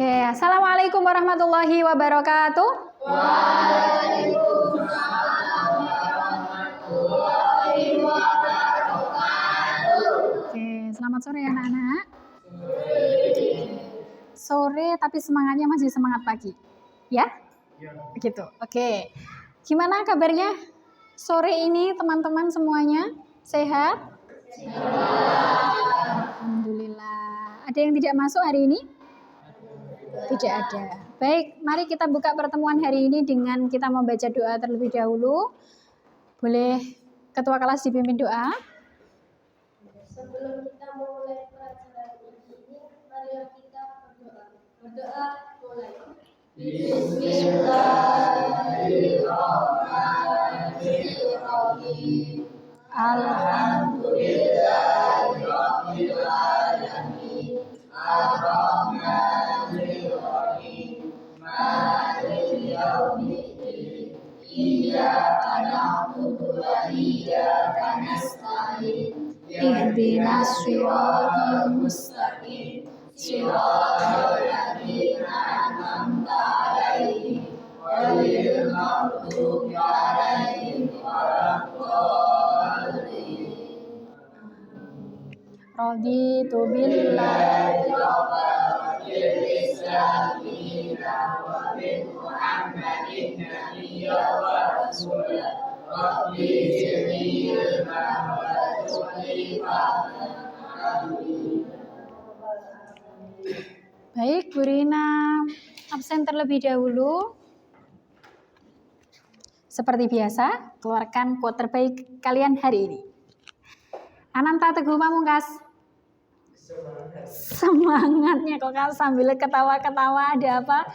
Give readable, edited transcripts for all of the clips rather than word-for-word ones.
Oke, assalamualaikum warahmatullahi wabarakatuh. Waalaikumsalam warahmatullahi wabarakatuh. Oke, selamat sore anak-anak. Sore tapi semangatnya masih semangat pagi. Ya? Begitu. Oke. Gimana kabarnya sore ini teman-teman semuanya? Sehat? Alhamdulillah. Ada yang tidak masuk hari ini? Tidak ada. Baik, mari kita buka pertemuan hari ini dengan kita membaca doa terlebih dahulu. Boleh ketua kelas dipimpin doa? Sebelum kita memulai pelajaran ini, mari kita berdoa. Berdoa mulai. Bismillahirrahmanirrahim. Alhamdulillahirabbil alamin. Ar-Rahmanir-Rahim. Maliki yaumiddin. Iyyaka na'budu wa iyyaka nasta'in. Ihdinas siratal mustaqim. Siratal ladzina an'amta 'alaihim ghairil maghdubi 'alaihim waladdallin. Raditu billahi Rabban bil Islami wa bi Muhammadin nabiyyan wa rasulan. Rabbi zidni ilman warzuqni fahman. Amin. Baik, Bu Rina absen terlebih dahulu. Seperti biasa, keluarkan quote terbaik kalian hari ini. Ananta Teguh Pamungkas. Semangatnya kok kamu sambil ketawa-ketawa, ada apa?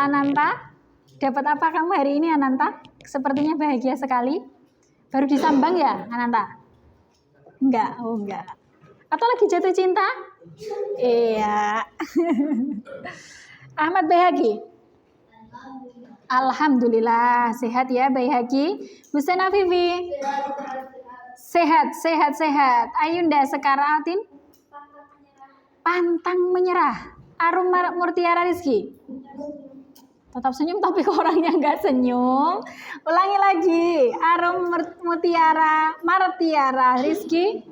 Ananta, dapat apa kamu hari ini Ananta? Sepertinya bahagia sekali. Baru disambang ya Ananta? Enggak, oh enggak. Atau lagi jatuh cinta? Iya. Ahmad Bayhaqi. Alhamdulillah sehat ya Bayhaqi. Hussein Afifi. Sehat. Ayunda Sekaratin. Pantang menyerah. Arum Murtiara Rizki. Tetap senyum tapi kok orangnya enggak senyum. Ulangi lagi. Arum Murtiara Martiara Rizki.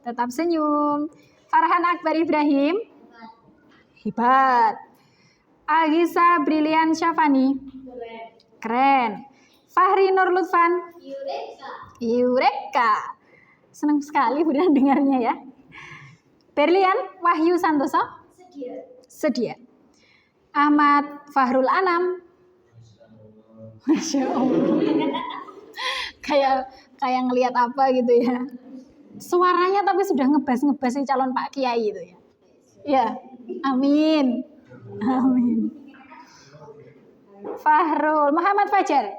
Tetap senyum. Farhan Akbar Ibrahim. Hebat. Agisa Brilian Syafani. Keren. Fahri Nur Lutfan. Eureka. Senang sekali Bunda dengarnya ya. Berlian Wahyu Santoso. Sedia. Ahmad Fahrul Anam. Masya Allah. kayak ngelihat apa gitu ya. Suaranya tapi sudah ngebas si calon Pak Kiai itu ya. Ya, amin. Fahrul Muhammad Fajar.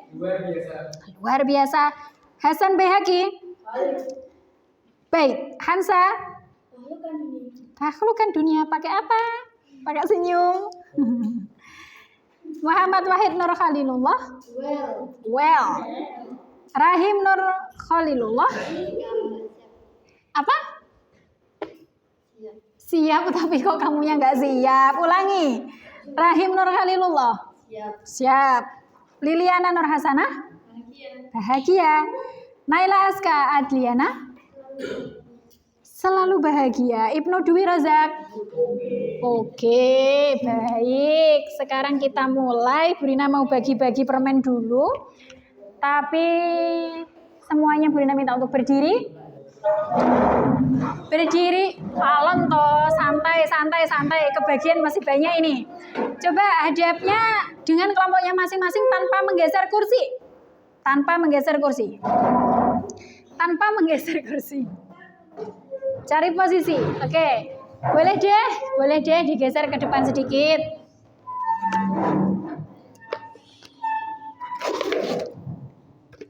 Luar biasa. Hasan Bayhaqi. Baik, Hansa. Takhlukan dunia pakai apa? Pakai senyum. Muhammad Wahid Nur Khalilullah. Well. Rahim Nur Khalilullah. Apa? Siap, tapi kok kamunya nggak siap? Ulangi. Rahim Nur Khalilullah. Siap. Liliana Nur Hasanah. Bahagia. Naila Aska Adliana. Selalu bahagia. Ibnu Dwi Razak. Oke, baik. Sekarang kita mulai. Bu Rina mau bagi-bagi permen dulu. Tapi semuanya Bu Rina minta untuk berdiri. Berdiri. Palon toh, santai. Kebagian masih banyak ini. Coba hadapnya dengan kelompoknya masing-masing tanpa menggeser kursi. Cari posisi. Oke. Boleh deh digeser ke depan sedikit.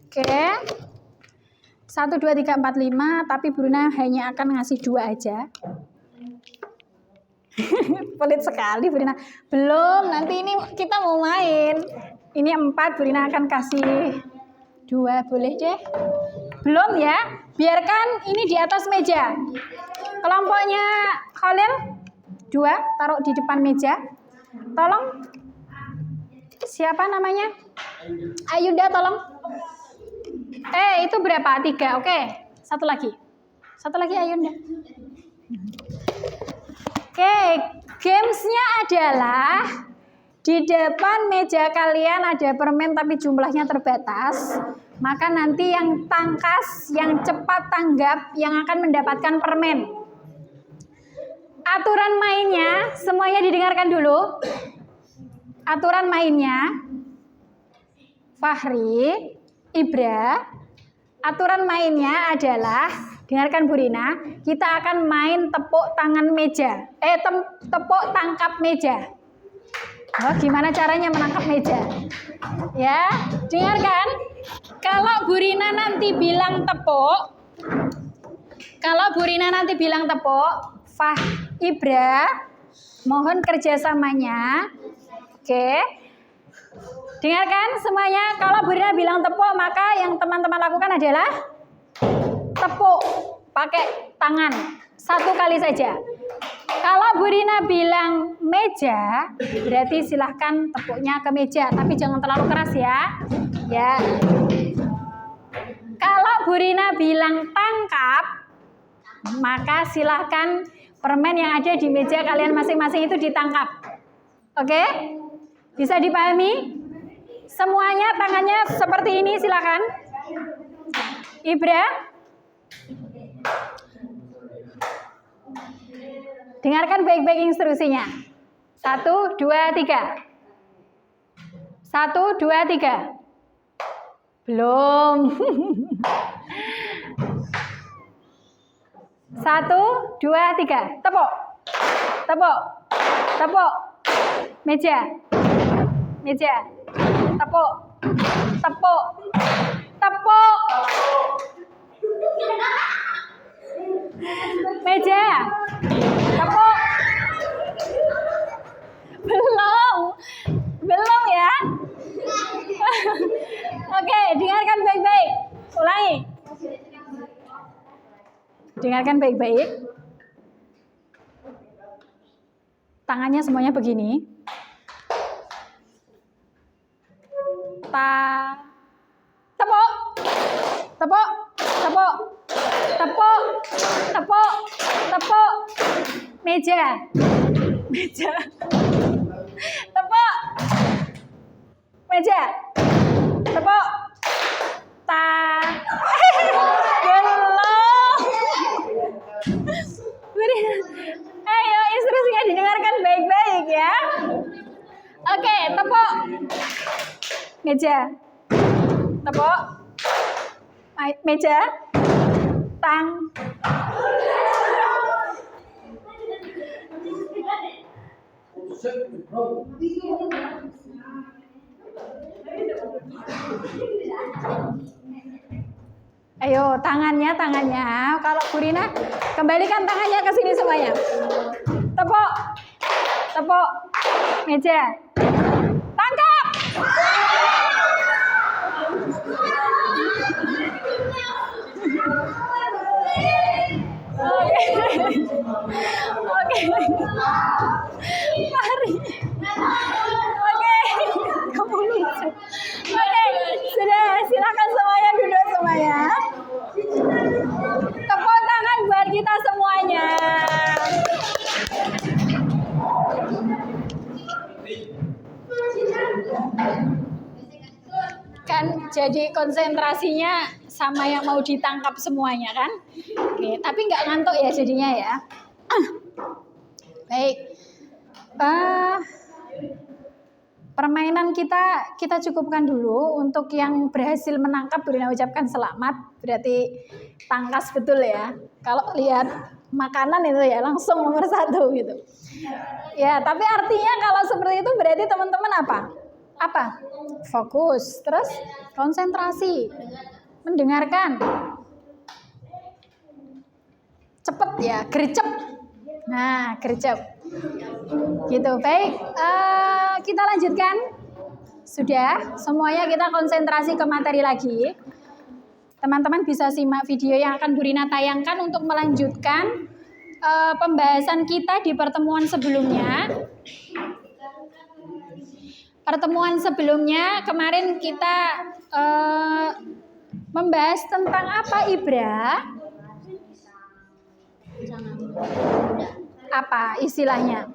Oke. 1, 2, 3, 4, 5, tapi Bruna hanya akan ngasih 2 aja. Pelit sekali Bruna. Belum, nanti ini kita mau main. Ini 4, Bruna akan kasih 2, boleh deh. Belum ya, biarkan ini di atas meja. Kelompoknya Khalil, 2 taruh di depan meja. Tolong, siapa namanya? Ayunda, tolong. Itu berapa? 3, oke. Satu lagi Ayunda. Oke, gamesnya adalah di depan meja kalian ada permen tapi jumlahnya terbatas. Maka nanti yang tangkas, yang cepat tanggap yang akan mendapatkan permen. Aturan mainnya semuanya didengarkan dulu. Aturan mainnya, Fahri, Ibra, aturan mainnya adalah, dengarkan Bu Rina, kita akan main tepuk tangan meja. Tepuk tangkap meja. Oh, gimana caranya menangkap meja? Ya, dengarkan. Kalau Bu Rina nanti bilang tepuk, Ibra, mohon kerjasamanya. Oke. Dengarkan semuanya. Kalau Bu Rina bilang tepuk, maka yang teman-teman lakukan adalah tepuk pakai tangan 1 kali saja. Kalau Bu Rina bilang meja, berarti silahkan tepuknya ke meja, tapi jangan terlalu keras ya. Ya. Kalau Bu Rina bilang tangkap, maka silahkan permen yang ada di meja kalian masing-masing itu ditangkap. Oke? Bisa dipahami? Semuanya tangannya seperti ini, silakan. Ibra. Dengarkan baik-baik instruksinya. 1, 2, 3. 1, 2, 3. Belum. 1, 2, 3. Tepuk. Tepuk. Tepuk. Meja. Meja. Tepuk. Tepuk. Tepuk. Meja. Tepuk. Belum ya. Oke, dengarkan baik-baik. Ulangi. Dengarkan baik-baik. Tangannya semuanya begini. Tepuk. Tepuk. Tepuk. Tepuk. Tepuk. Tepuk. Meja. Meja. Tepuk. Meja. Tepuk. Belum. Ayo, instruksinya didengarkan baik-baik ya. Oke, tepuk. Meja. Tepuk. Meja. Tang. Ayo, tangannya. Kalau Bu Rina, kembalikan tangannya ke sini semuanya. Tepuk. Tepuk. Meja. Tangkap. Oke. Mari. Oke. Kamu lucu. Oke, sudah, silakan semuanya duduk semuanya. Tepuk tangan buat kita semuanya. Kan jadi konsentrasinya sama yang mau ditangkap semuanya kan. Oke, tapi nggak ngantuk ya jadinya ya. Baik. Permainan kita cukupkan dulu. Untuk yang berhasil menangkap, Bu Rina ucapkan selamat. Berarti tangkas betul ya. Kalau lihat makanan itu ya langsung nomor 1 gitu. Ya, tapi artinya kalau seperti itu berarti teman-teman apa? Fokus, terus konsentrasi, mendengarkan. Cepet ya, gercep. Nah, gercep. Gitu, baik. Kita lanjutkan. Sudah, semuanya kita konsentrasi ke materi lagi. Teman-teman bisa simak video yang akan Bu Rina tayangkan untuk melanjutkan pembahasan kita di pertemuan sebelumnya. Pertemuan sebelumnya kemarin kita membahas tentang apa, Ibra? Apa istilahnya?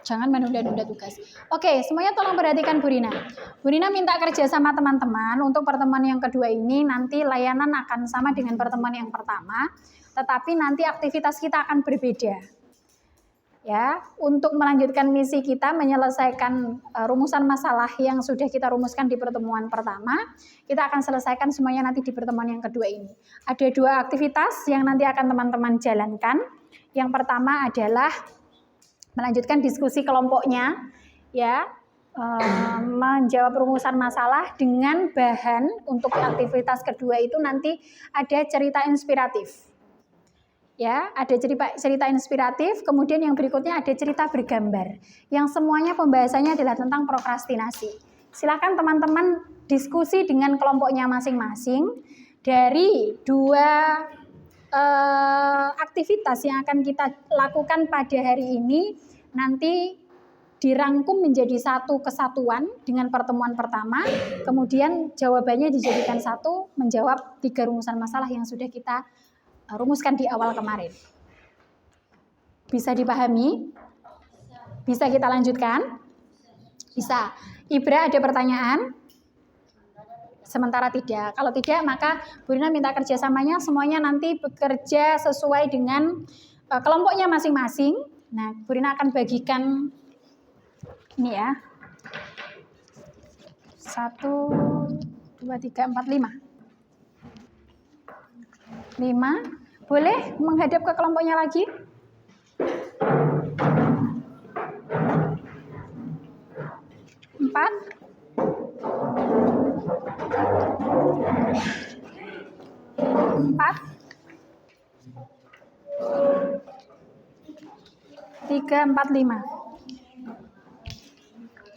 Jangan menunda-nunda tugas. Oke, semuanya tolong perhatikan Bu Rina. Bu Rina minta kerja sama teman-teman untuk pertemuan yang kedua ini. Nanti layanan akan sama dengan pertemuan yang pertama, tetapi nanti aktivitas kita akan berbeda. Ya, untuk melanjutkan misi kita menyelesaikan rumusan masalah yang sudah kita rumuskan di pertemuan pertama, kita akan selesaikan semuanya nanti di pertemuan yang kedua ini. Ada 2 aktivitas yang nanti akan teman-teman jalankan. Yang pertama adalah melanjutkan diskusi kelompoknya, ya, menjawab rumusan masalah dengan bahan untuk aktivitas kedua itu nanti ada cerita inspiratif. Ya, ada cerita inspiratif, kemudian yang berikutnya ada cerita bergambar. Yang semuanya pembahasannya adalah tentang prokrastinasi. Silakan teman-teman diskusi dengan kelompoknya masing-masing dari 2 aktivitas yang akan kita lakukan pada hari ini nanti dirangkum menjadi satu kesatuan dengan pertemuan pertama, kemudian jawabannya dijadikan satu menjawab 3 rumusan masalah yang sudah kita rumuskan di awal kemarin. Bisa dipahami? Bisa kita lanjutkan? Bisa. Ibra ada pertanyaan? Sementara tidak. Kalau tidak, maka Bu Rina minta kerjasamanya semuanya nanti bekerja sesuai dengan kelompoknya masing-masing. Nah, Bu Rina akan bagikan ini ya. 1, 2, 3, 4, 5. 5. Boleh menghadap ke kelompoknya lagi? 4. 3, 4, 5.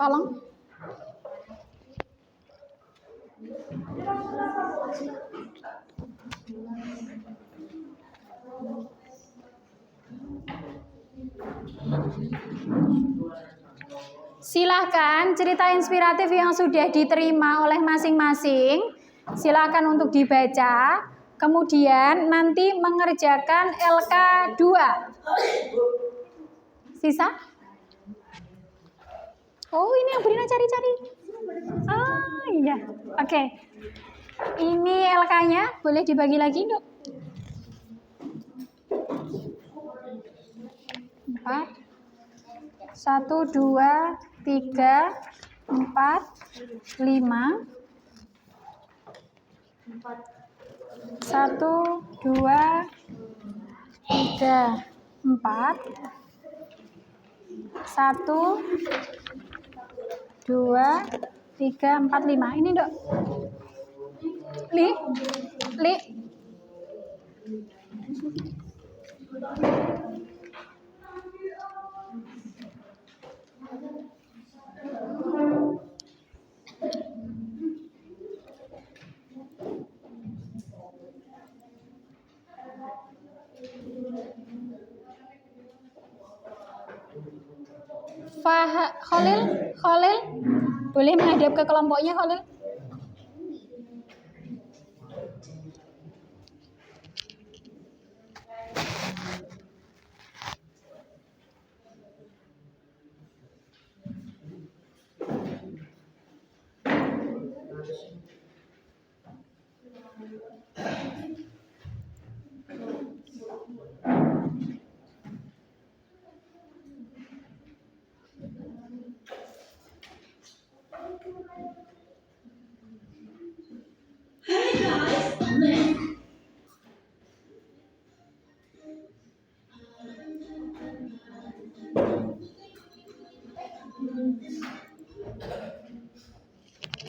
Tolong. Silahkan cerita inspiratif yang sudah diterima oleh masing-masing, silahkan untuk dibaca, kemudian nanti mengerjakan LK2. Sisa? Oh, ini yang Bu Rina cari-cari. Oh iya, oke. Ini LK-nya, boleh dibagi lagi, Dok? 4. 1, 2, 3, 4, 5. 1, 2, 3, 4. 1, 2, 3, 4, 5. Ini, Dok. Li. Khalil, boleh menghadap ke kelompoknya, Khalil?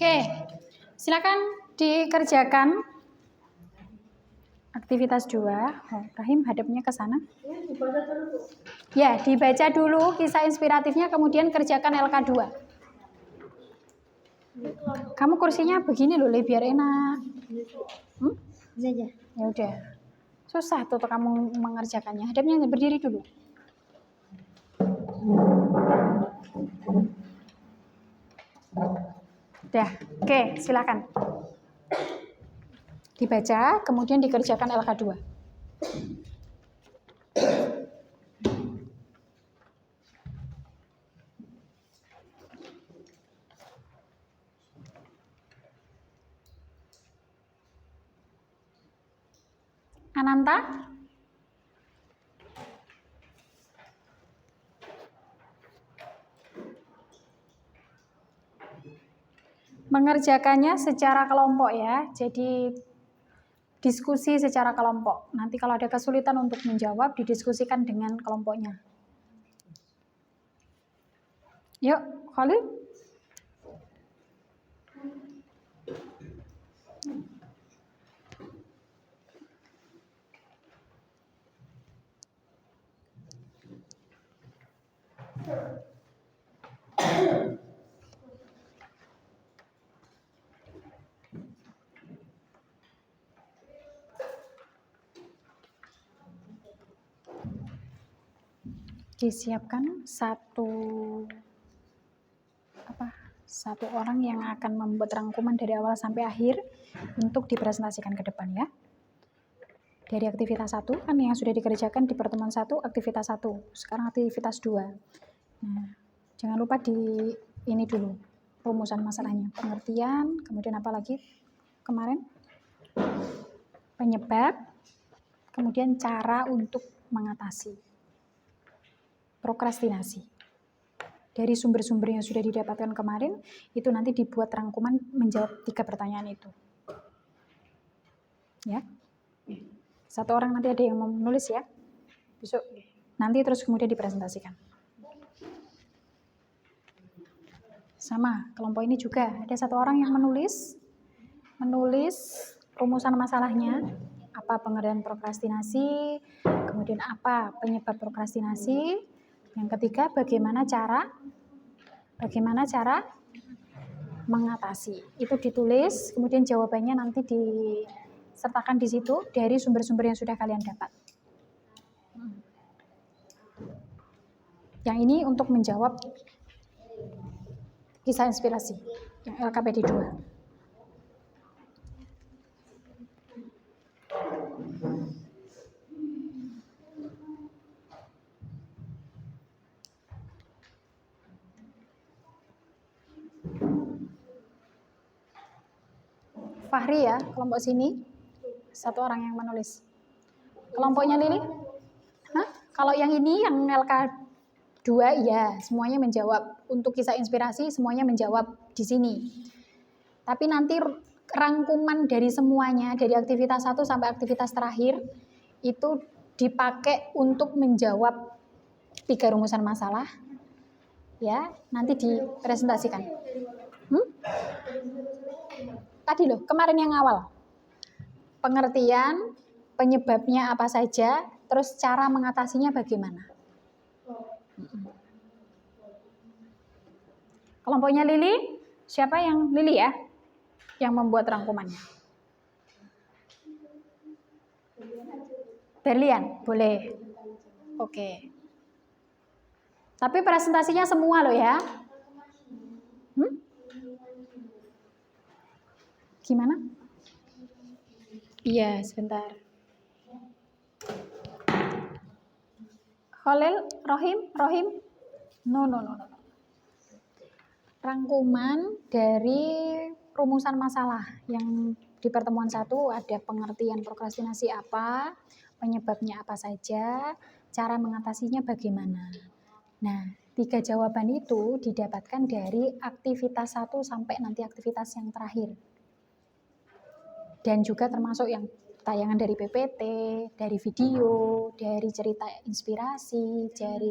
Oke, silakan dikerjakan aktivitas 2. Oh, Rahim hadapnya ke sana. Ya, dibaca dulu kisah inspiratifnya, kemudian kerjakan LK2. Kamu kursinya begini loh, Le, biar enak. Bisa aja. Ya udah. Susah tuh kamu mengerjakannya. Hadapnya berdiri dulu. Udah. Oke, silakan. Dibaca, kemudian dikerjakan LK2. Ananta? Mengerjakannya secara kelompok ya. Jadi diskusi secara kelompok. Nanti kalau ada kesulitan untuk menjawab, didiskusikan dengan kelompoknya. Yuk, Khalil. Disiapkan satu orang yang akan membuat rangkuman dari awal sampai akhir untuk dipresentasikan ke depan ya. Dari aktivitas 1 kan yang sudah dikerjakan di pertemuan 1, aktivitas 1. Sekarang aktivitas 2. Nah, jangan lupa di ini dulu rumusan masalahnya. Pengertian, kemudian apa lagi kemarin? Penyebab, kemudian cara untuk mengatasi. Prokrastinasi. Dari sumber-sumber yang sudah didapatkan kemarin, itu nanti dibuat rangkuman menjawab 3 pertanyaan itu. Ya. Satu orang nanti ada yang mau menulis ya. Besok nanti terus kemudian dipresentasikan. Sama, kelompok ini juga ada satu orang yang menulis rumusan masalahnya, apa pengertian prokrastinasi, kemudian apa penyebab prokrastinasi, yang ketiga bagaimana cara mengatasi. Itu ditulis, kemudian jawabannya nanti disertakan di situ dari sumber-sumber yang sudah kalian dapat. Yang ini untuk menjawab kisah inspirasi yang LKPD 2. Fahri ya, kelompok sini. Satu orang yang menulis. Kelompoknya Lili? Hah? Kalau yang ini, yang LK2, ya semuanya menjawab. Untuk kisah inspirasi, semuanya menjawab di sini. Tapi nanti rangkuman dari semuanya, dari aktivitas 1 sampai aktivitas terakhir, itu dipakai untuk menjawab 3 rumusan masalah. Ya, nanti dipresentasikan. Tadi loh, kemarin yang awal. Pengertian, penyebabnya apa saja, terus cara mengatasinya bagaimana. Kelompoknya Lili, siapa yang Lili ya? Yang membuat rangkumannya. Berlian, boleh. Oke. Tapi presentasinya semua loh ya. Gimana? Iya, sebentar. Khalil, Rohim. No. Rangkuman dari rumusan masalah yang di pertemuan 1 ada pengertian prokrastinasi apa, penyebabnya apa saja, cara mengatasinya bagaimana. Nah, 3 jawaban itu didapatkan dari aktivitas 1 sampai nanti aktivitas yang terakhir. Dan juga termasuk yang tayangan dari PPT, dari video, dari cerita inspirasi, dari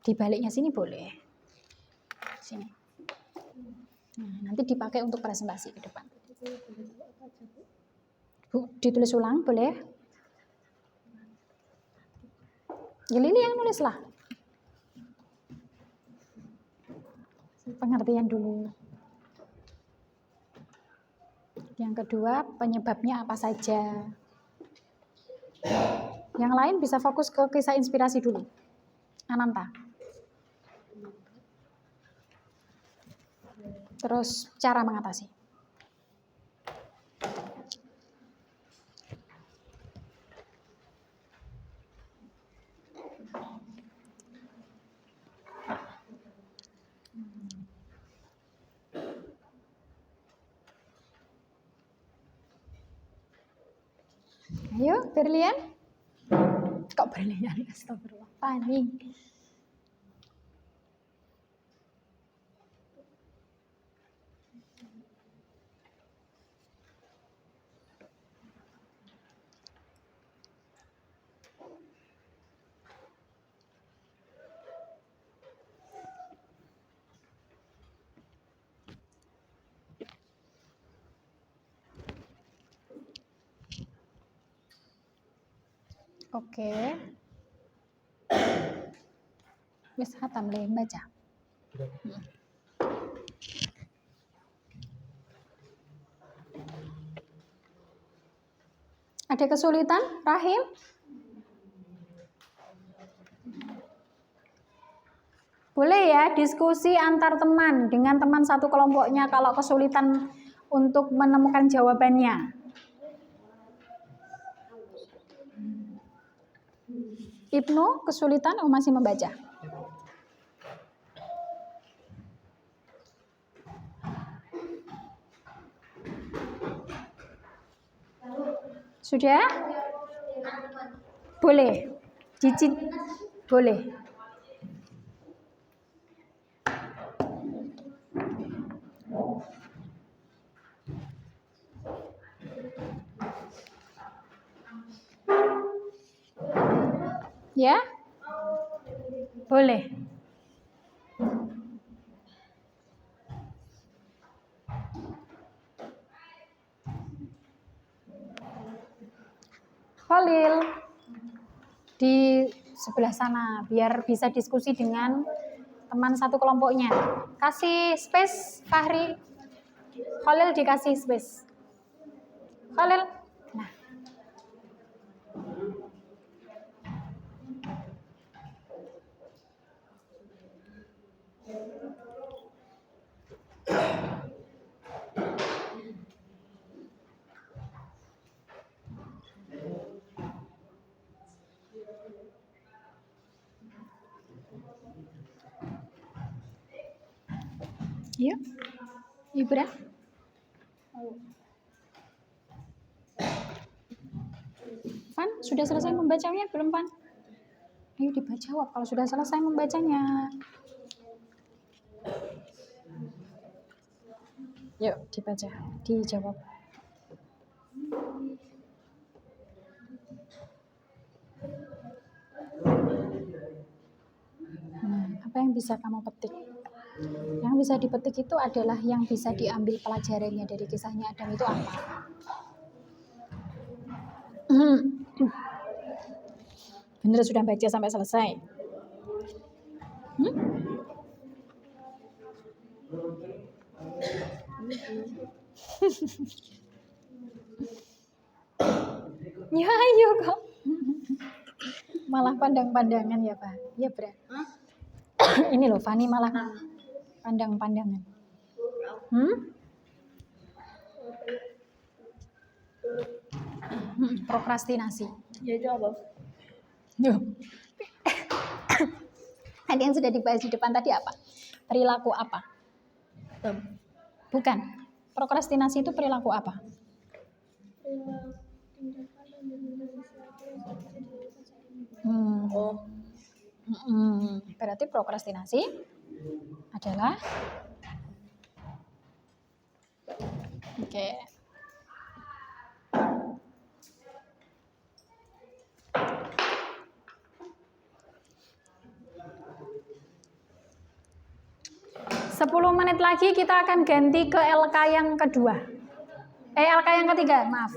di baliknya sini boleh. Sini. Nah, nanti dipakai untuk presentasi ke depan. Bu, ditulis ulang boleh? Ya Lili yang nulis lah. pengertian dulu. Yang kedua, penyebabnya apa saja. Yang lain bisa fokus ke kisah inspirasi dulu. Ananta. Terus cara mengatasi. Ayo, Berlian. Kok Berlian? Astagfirullah. Panik. Oke. Wis hatam le baca. Ada kesulitan, Rahim? Boleh ya diskusi antar teman dengan teman satu kelompoknya kalau kesulitan untuk menemukan jawabannya. Ibnu kesulitan masih membaca? Sudah? Boleh. Cicit boleh. Ya? Boleh. Khalil di sebelah sana biar bisa diskusi dengan teman satu kelompoknya. Kasih space, Fahri. Khalil dikasih space. Khalil. Nah. Yuk, Ibra. Van, sudah selesai membacanya belum, Van? Ayo jawab kalau sudah selesai membacanya. Yuk, dibaca, dijawab. Apa yang bisa kamu petik? Yang bisa dipetik itu adalah yang bisa diambil pelajarannya dari kisahnya Adam itu apa? Bener sudah baca sampai selesai? Ya ayo kok. Malah pandang-pandangan ya Pak. Ya Bra. Ini loh Fani malah pandang-pandangan. Prokrastinasi. Ya itu apa? Tadi yang sudah dibahas di depan tadi apa? Perilaku apa? Bukan. Prokrastinasi itu perilaku apa? Berarti prokrastinasi adalah oke. 10 menit lagi kita akan ganti ke LK yang kedua. LK yang ketiga, maaf.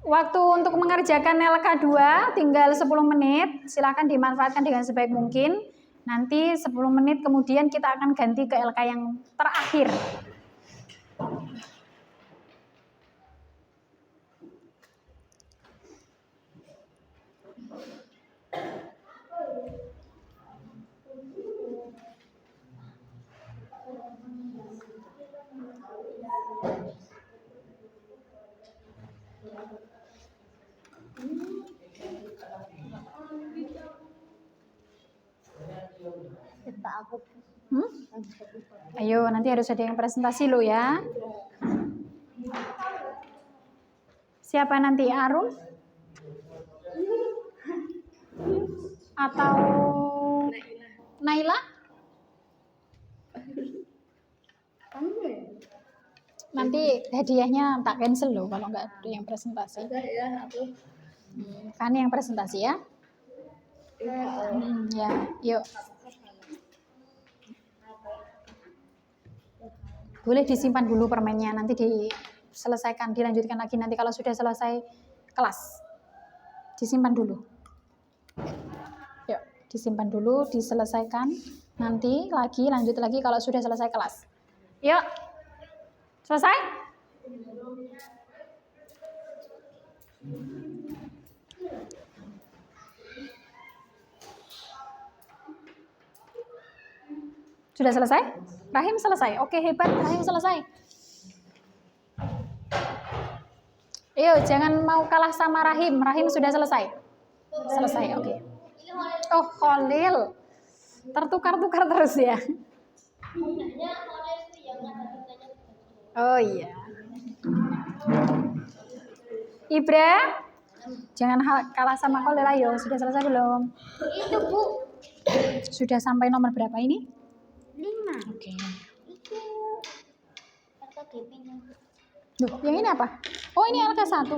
Waktu untuk mengerjakan LK 2 tinggal 10 menit. Silakan dimanfaatkan dengan sebaik mungkin. Nanti 10 menit kemudian kita akan ganti ke LK yang terakhir. Ayo, nanti harus ada yang presentasi lo ya. Siapa nanti? Arum? Atau Naila? Nanti hadiahnya tak cancel loh kalau nggak ada yang presentasi. Fani yang presentasi ya. Ya, yuk. Boleh disimpan dulu permennya, nanti diselesaikan, dilanjutkan lagi nanti kalau sudah selesai kelas. Disimpan dulu. Yuk, disimpan dulu, diselesaikan. Nanti lagi, lanjut lagi kalau sudah selesai kelas. Yuk. Selesai? Sudah selesai? Rahim selesai. Oke, hebat. Rahim selesai. Ayo, jangan mau kalah sama Rahim. Rahim sudah selesai. Selesai, oke. Oh, Khalil. Tertukar-tukar terus ya. Oh iya. Ibra, jangan kalah sama Khalil. Ayo, sudah selesai belum? Itu Bu. Sudah sampai nomor berapa ini? 5. Oke. Itu LKGP-nya. Duh, yang ini apa? Oh, ini LK1.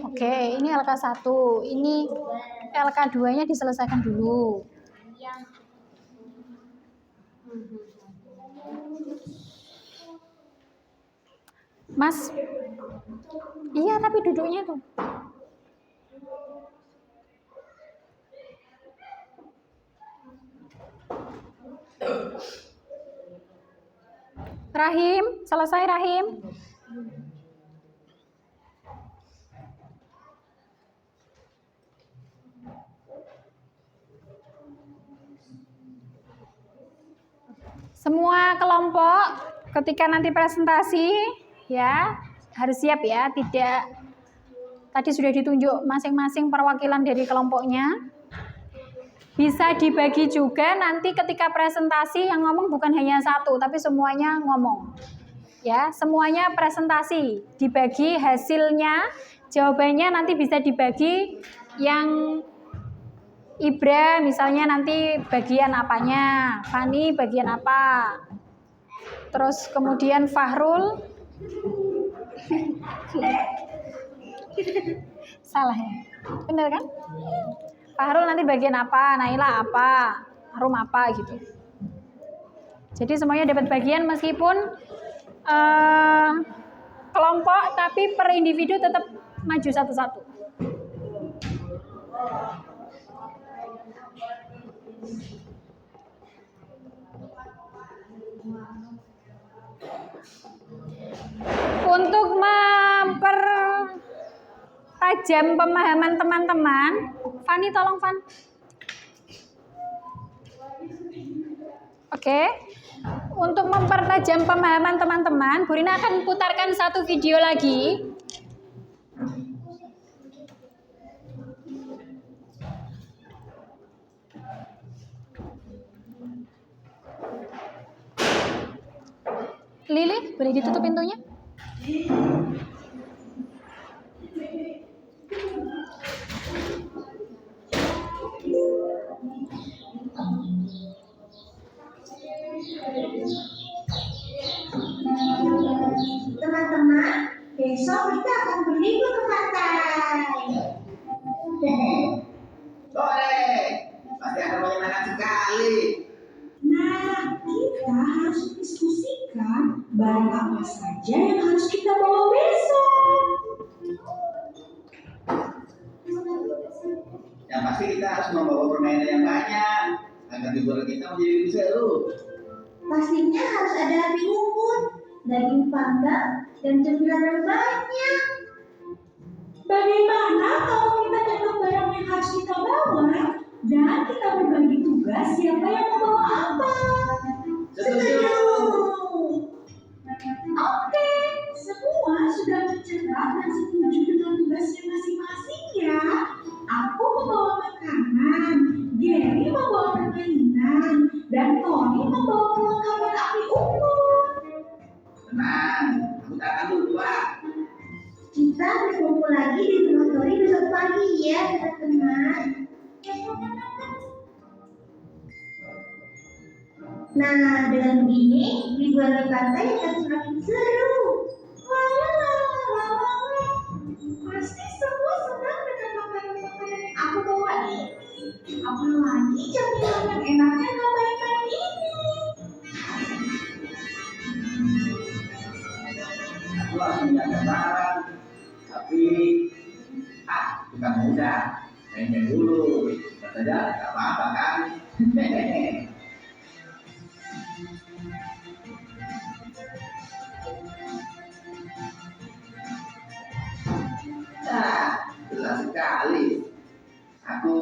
Oke, ini LK1. Ini LK2-nya diselesaikan dulu. Yang Mas. Iya, tapi duduknya tuh. Rahim, selesai Rahim. Semua kelompok ketika nanti presentasi ya harus siap ya, tidak tadi sudah ditunjuk masing-masing perwakilan dari kelompoknya. Bisa dibagi juga nanti ketika presentasi yang ngomong bukan hanya satu, tapi semuanya ngomong. Ya, semuanya presentasi, dibagi hasilnya, jawabannya nanti bisa dibagi yang Ibra misalnya nanti bagian apanya, Fani bagian apa. Terus kemudian Fahrul salah ya? Bener kan? Fahrul nanti bagian apa, Naila apa, Arum apa gitu. Jadi semuanya dapat bagian meskipun kelompok tapi per individu tetap maju satu-satu. Untuk mempertajam pemahaman teman-teman, Fani tolong Fan. Oke. Untuk mempertajam pemahaman teman-teman, Bu Rina akan putarkan satu video lagi. Lili, boleh ditutup pintunya? Teman-teman, besok kita akan berlibur ke pantai. Boleh, pasti akan menyenangkan sekali. Nah, kita harus diskusikan barang apa saja yang harus kita bawa besok. Yang pasti kita harus membawa permainan yang banyak agar liburan kita menjadi lebih seru. Pastinya harus ada api unggun, daging panggang, dan cemilan yang banyak. Bagaimana kalau kita catat barang yang harus kita bawa dan kita berbagi tugas siapa yang membawa apa? Setuju. Oke, semua sudah mencatat dan setuju dengan tugasnya masing-masing ya. Aku membawa makanan, Gary membawa permainan, dan Tony membawa perlengkapan api unggun. Tenang, aku tak akan lupa. Kita berkumpul lagi di rumah Tony besok pagi ya, teman-teman. Nah, dengan begini, liburan di pantai akan semakin seru. Pasti semua senang dengan makanan-makanan yang aku bawa ini. Apalagi camilan yang enaknya gak main-main ini. Aku harus menjaga barang. Tapi, bukan mudah. Main-main dulu. Kita saja tak apa-apa kan? Jelas sekali. Aku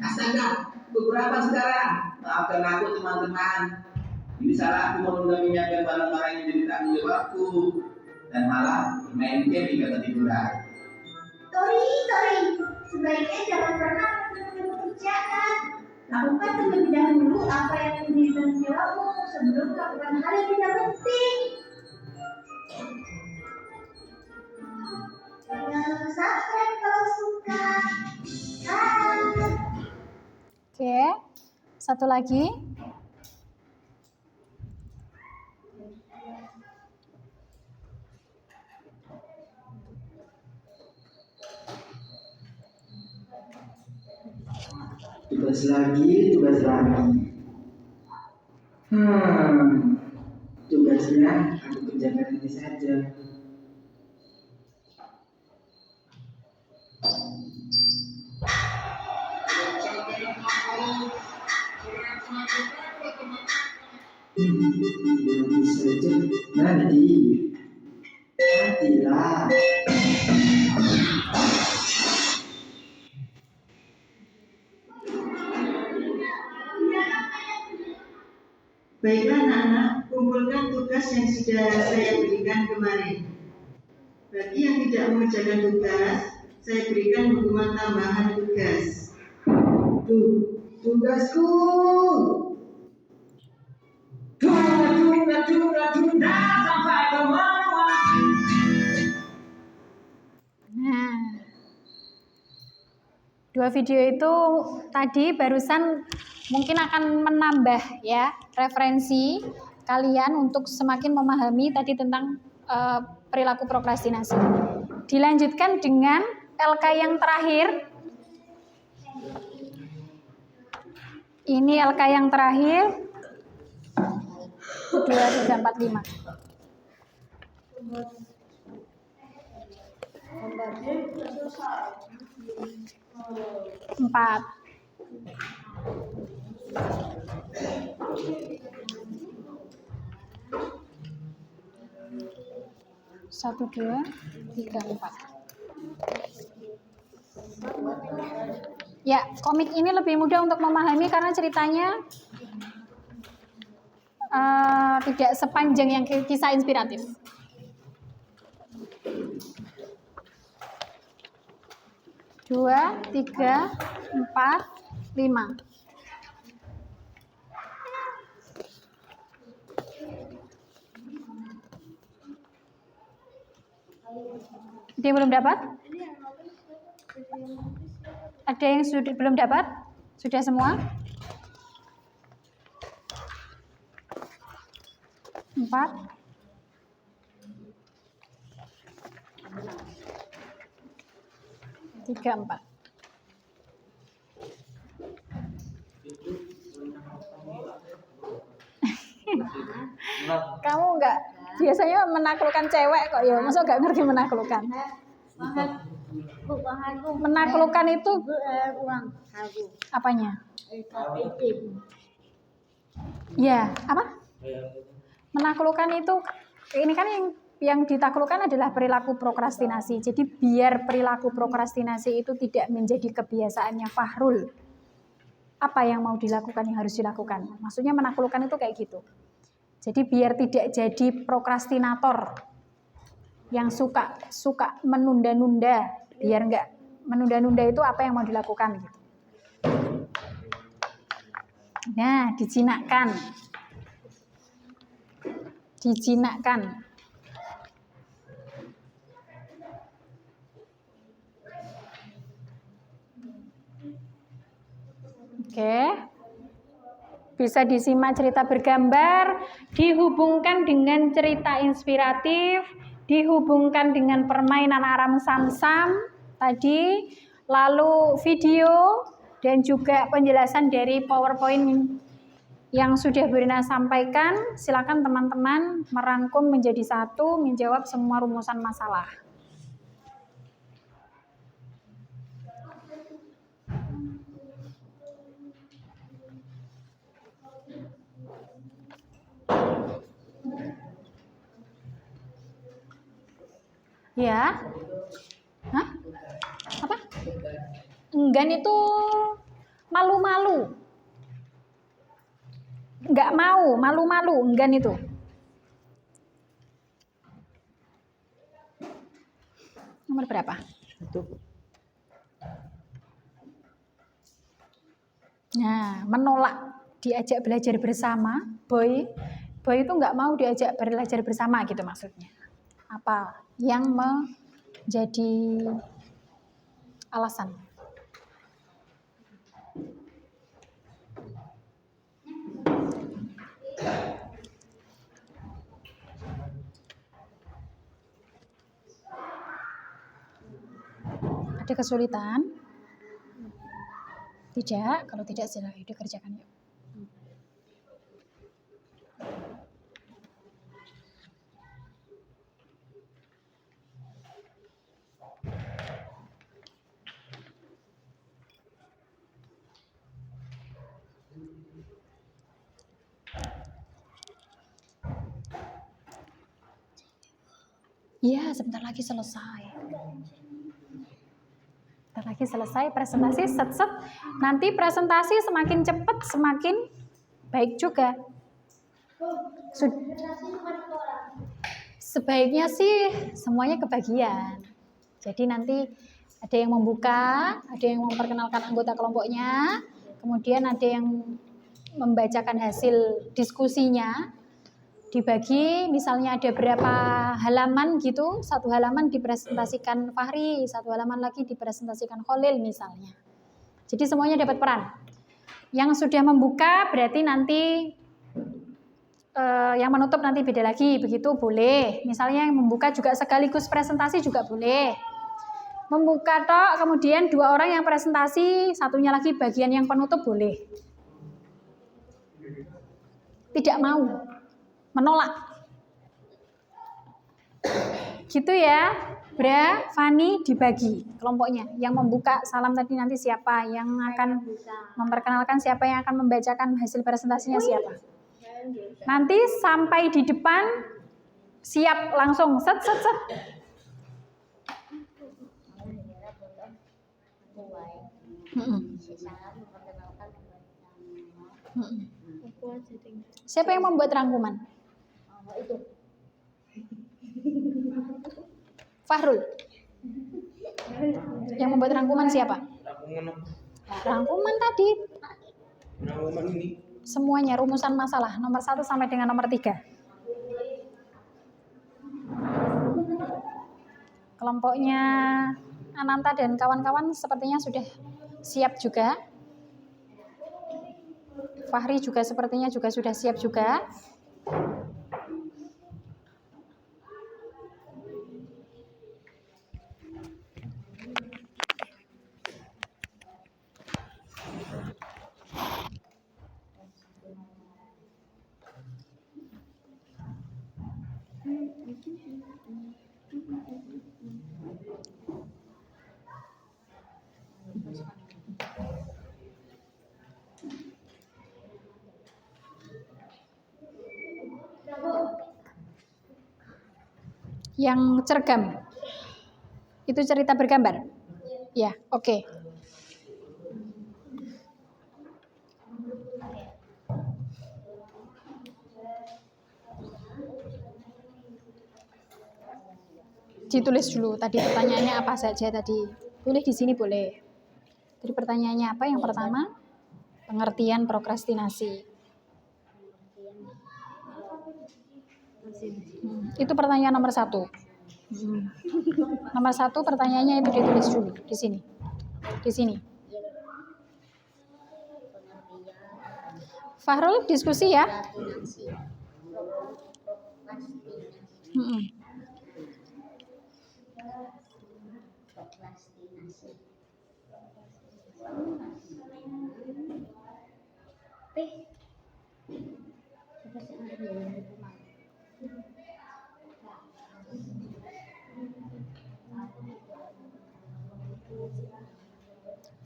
astaga, beberapa sekarang. Maafkan aku teman-teman. Ini salahku menunda menyiapkan barang-barang yang jadi tanggung jawabku dan malah bermain game hingga ketiduran. Tori, sebaiknya jangan pernah menunda pekerjaan. Lakukan terlebih dahulu apa yang menjadi tanggung jawabmu sebelum melakukan hal yang tidak penting. Subscribe kalau suka. Oke, satu lagi. Tugas lagi. Tugasnya aku kerjakan ini saja. Nanti saja, nantilah. Baiklah anak-anak, kumpulkan tugas yang sudah saya berikan kemarin. Bagi yang tidak mengerjakan tugas, saya berikan hukuman tambahan tugas. Tugasku. Tunda sampai kemana? Nah, dua video itu tadi barusan mungkin akan menambah ya referensi kalian untuk semakin memahami tadi tentang perilaku prokrastinasi. Dilanjutkan dengan LK yang terakhir. Ini LK yang terakhir. 2, 3, 4, 5. 4. 1, 2, 3, 4. Ya, komik ini lebih mudah untuk memahami karena ceritanya tidak sepanjang yang kisah inspiratif. 2, 3, 4, 5. Ada yang belum dapat? Ada yang sudah belum dapat? Sudah semua? 4. 3, 4. Kamu enggak biasanya menaklukkan cewek kok ya, masa enggak ngerti menaklukkan? Menaklukkan itu apanya? Ya, apa? Menaklukkan itu ini kan yang ditaklukkan adalah perilaku prokrastinasi. Jadi biar perilaku prokrastinasi itu tidak menjadi kebiasaannya Fahrul. Apa yang mau dilakukan, yang harus dilakukan? Maksudnya menaklukkan itu kayak gitu. Jadi biar tidak jadi prokrastinator yang suka menunda-nunda, biar enggak menunda-nunda itu apa yang mau dilakukan gitu. Nah, dijinakkan. Oke. Bisa disimak cerita bergambar, dihubungkan dengan cerita inspiratif, dihubungkan dengan permainan aram samsam tadi, lalu video dan juga penjelasan dari PowerPoint yang sudah Bu Rina sampaikan. Silakan teman-teman merangkum menjadi satu, menjawab semua rumusan masalah. Ya. Hah? Apa? Enggan itu malu-malu. Enggak mau, malu-malu, enggan itu. Nomor berapa? 1. Nah, menolak diajak belajar bersama, boy itu enggak mau diajak belajar bersama gitu maksudnya. Apa yang menjadi alasan? Ada kesulitan? Tidak, kalau tidak silahkan dikerjakan yuk. Iya, sebentar lagi selesai. Sebentar lagi selesai presentasi, set. Nanti presentasi semakin cepat, semakin baik juga. Sebaiknya sih semuanya kebagian. Jadi nanti ada yang membuka, ada yang memperkenalkan anggota kelompoknya, kemudian ada yang membacakan hasil diskusinya. Dibagi, misalnya ada berapa halaman gitu, 1 halaman dipresentasikan Fahri, 1 halaman lagi dipresentasikan Khalil misalnya. Jadi semuanya dapat peran. Yang sudah membuka berarti nanti yang menutup nanti beda lagi, begitu boleh. Misalnya yang membuka juga sekaligus presentasi juga boleh. Membuka tok, kemudian 2 orang yang presentasi, satunya lagi bagian yang penutup boleh. Tidak mau. Menolak. Gitu ya. Bra, Fani dibagi kelompoknya. Yang membuka salam tadi nanti siapa, yang akan memperkenalkan siapa, yang akan membacakan hasil presentasinya siapa. Nanti sampai di depan siap langsung set. Siapa yang membuat rangkuman? Fahrul. Yang membuat rangkuman siapa? Rangkuman tadi. Rangkuman ini. Semuanya rumusan masalah nomor 1 sampai dengan nomor 3. Kelompoknya Ananta dan kawan-kawan sepertinya sudah siap juga. Fahri juga sepertinya juga sudah siap juga. Yang cergam. Itu cerita bergambar? Ya, oke. Ditulis dulu tadi pertanyaannya apa saja tadi. Tulis di sini boleh. Jadi pertanyaannya apa? Yang pertama, pengertian prokrastinasi. Itu pertanyaan nomor 1. Nomor 1 pertanyaannya itu ditulis dulu di sini. Di sini. Fahrul diskusi ya.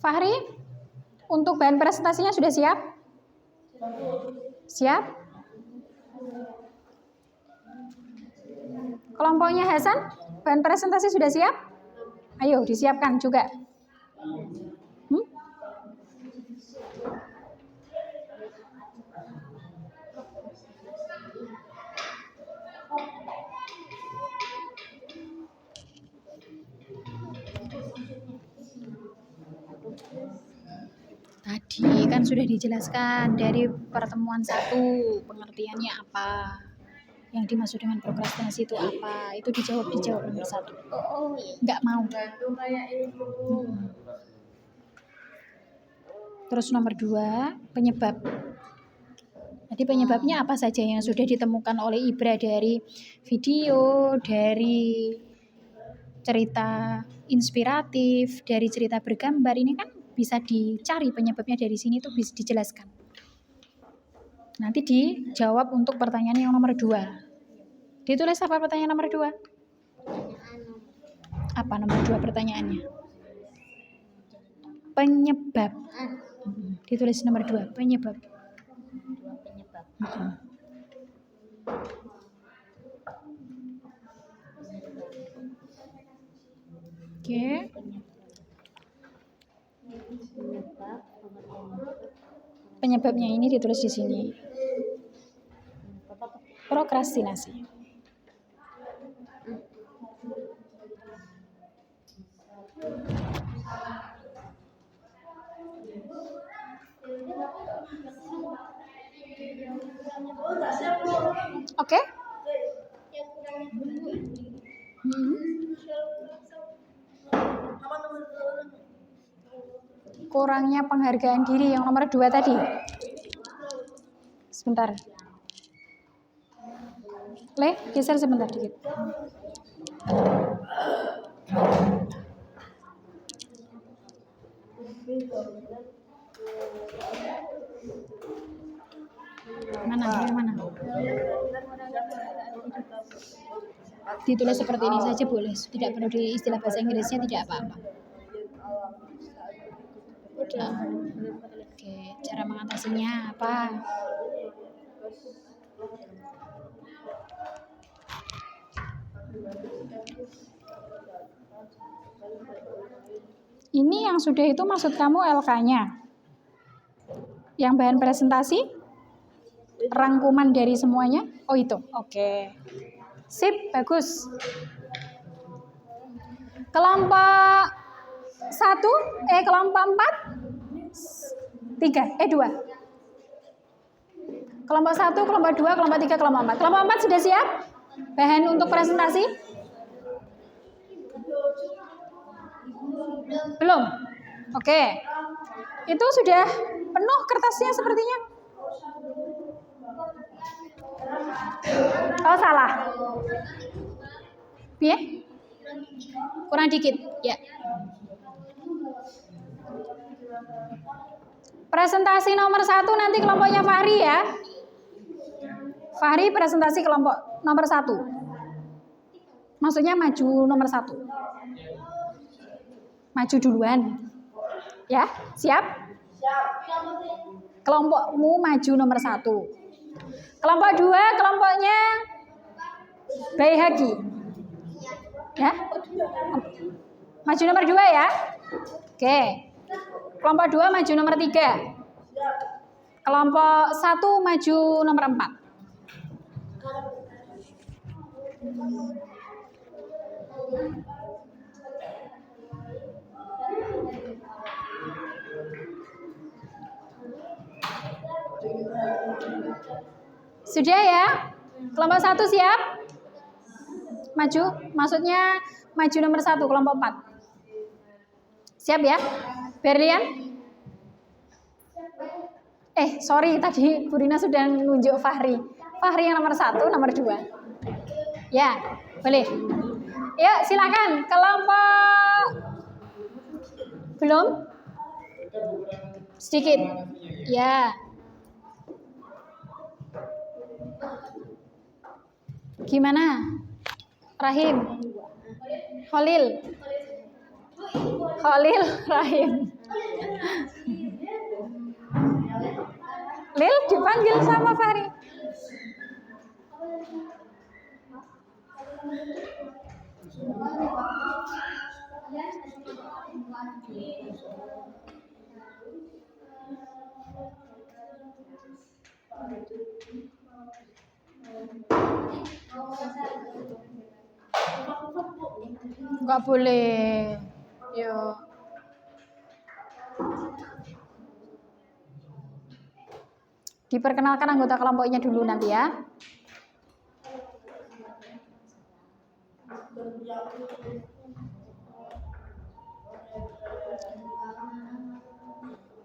Fahri, untuk bahan presentasinya sudah siap? Siap? Kelompoknya Hasan, bahan presentasi sudah siap? Ayo disiapkan juga. Tadi kan sudah dijelaskan dari pertemuan 1 pengertiannya apa, yang dimaksud dengan prokrastinasi itu apa, itu dijawab nomor 1. Nggak mau. Terus nomor 2 penyebab. Jadi penyebabnya apa saja yang sudah ditemukan oleh Ibra dari video, dari cerita inspiratif, dari cerita bergambar, ini kan bisa dicari penyebabnya dari sini tuh bisa dijelaskan. Nanti dijawab untuk pertanyaan yang nomor 2. Ditulis apa pertanyaan nomor 2? Apa nomor 2 pertanyaannya? Penyebab. Ditulis nomor 2, penyebab. Oke. Penyebabnya ini ditulis di sini. Prokrastinasi. Oke? Kurangnya penghargaan diri yang nomor 2 tadi. Sebentar. Geser sebentar dikit. Mana? Ditulis seperti ini saja boleh. Tidak perlu di istilah bahasa Inggrisnya, tidak apa-apa. Oke, cara mengatasinya apa? Ini yang sudah itu maksud kamu LK-nya. Yang bahan presentasi? Rangkuman dari semuanya? Oh itu, oke. Sip, bagus. Kelompok 1, kelompok 4, 2. Kelompok 1, kelompok 2, kelompok 3, kelompok 4. Kelompok 4 sudah siap? Bahan untuk presentasi? Belum? Oke. Itu sudah penuh kertasnya sepertinya. Oh, salah. Piye? Kurang dikit, ya. Presentasi nomor 1 nanti kelompoknya Fahri ya. Fahri presentasi kelompok nomor 1. Maksudnya maju nomor 1. Maju duluan. Ya, siap? Kelompokmu maju nomor 1. Kelompok 2, kelompoknya Baihaqi. Ya? Maju nomor 2 ya. Oke. Kelompok 2 maju nomor 3. Kelompok 1 maju nomor 4. Sudah ya? Kelompok 1 siap? Maju, maksudnya maju nomor 1, kelompok 4. Siap ya? Berlian? Sorry, tadi Bu Rina sudah nunjuk Fahri. Fahri yang nomor 1, nomor 2. Ya, boleh. Yuk, silakan. Kelompok belum? Sedikit. Ya. Gimana? Rahim. Khalil, Rahim. Lil dipanggil sama Fahri. Enggak boleh. Yuk. Diperkenalkan anggota kelompoknya dulu nanti ya.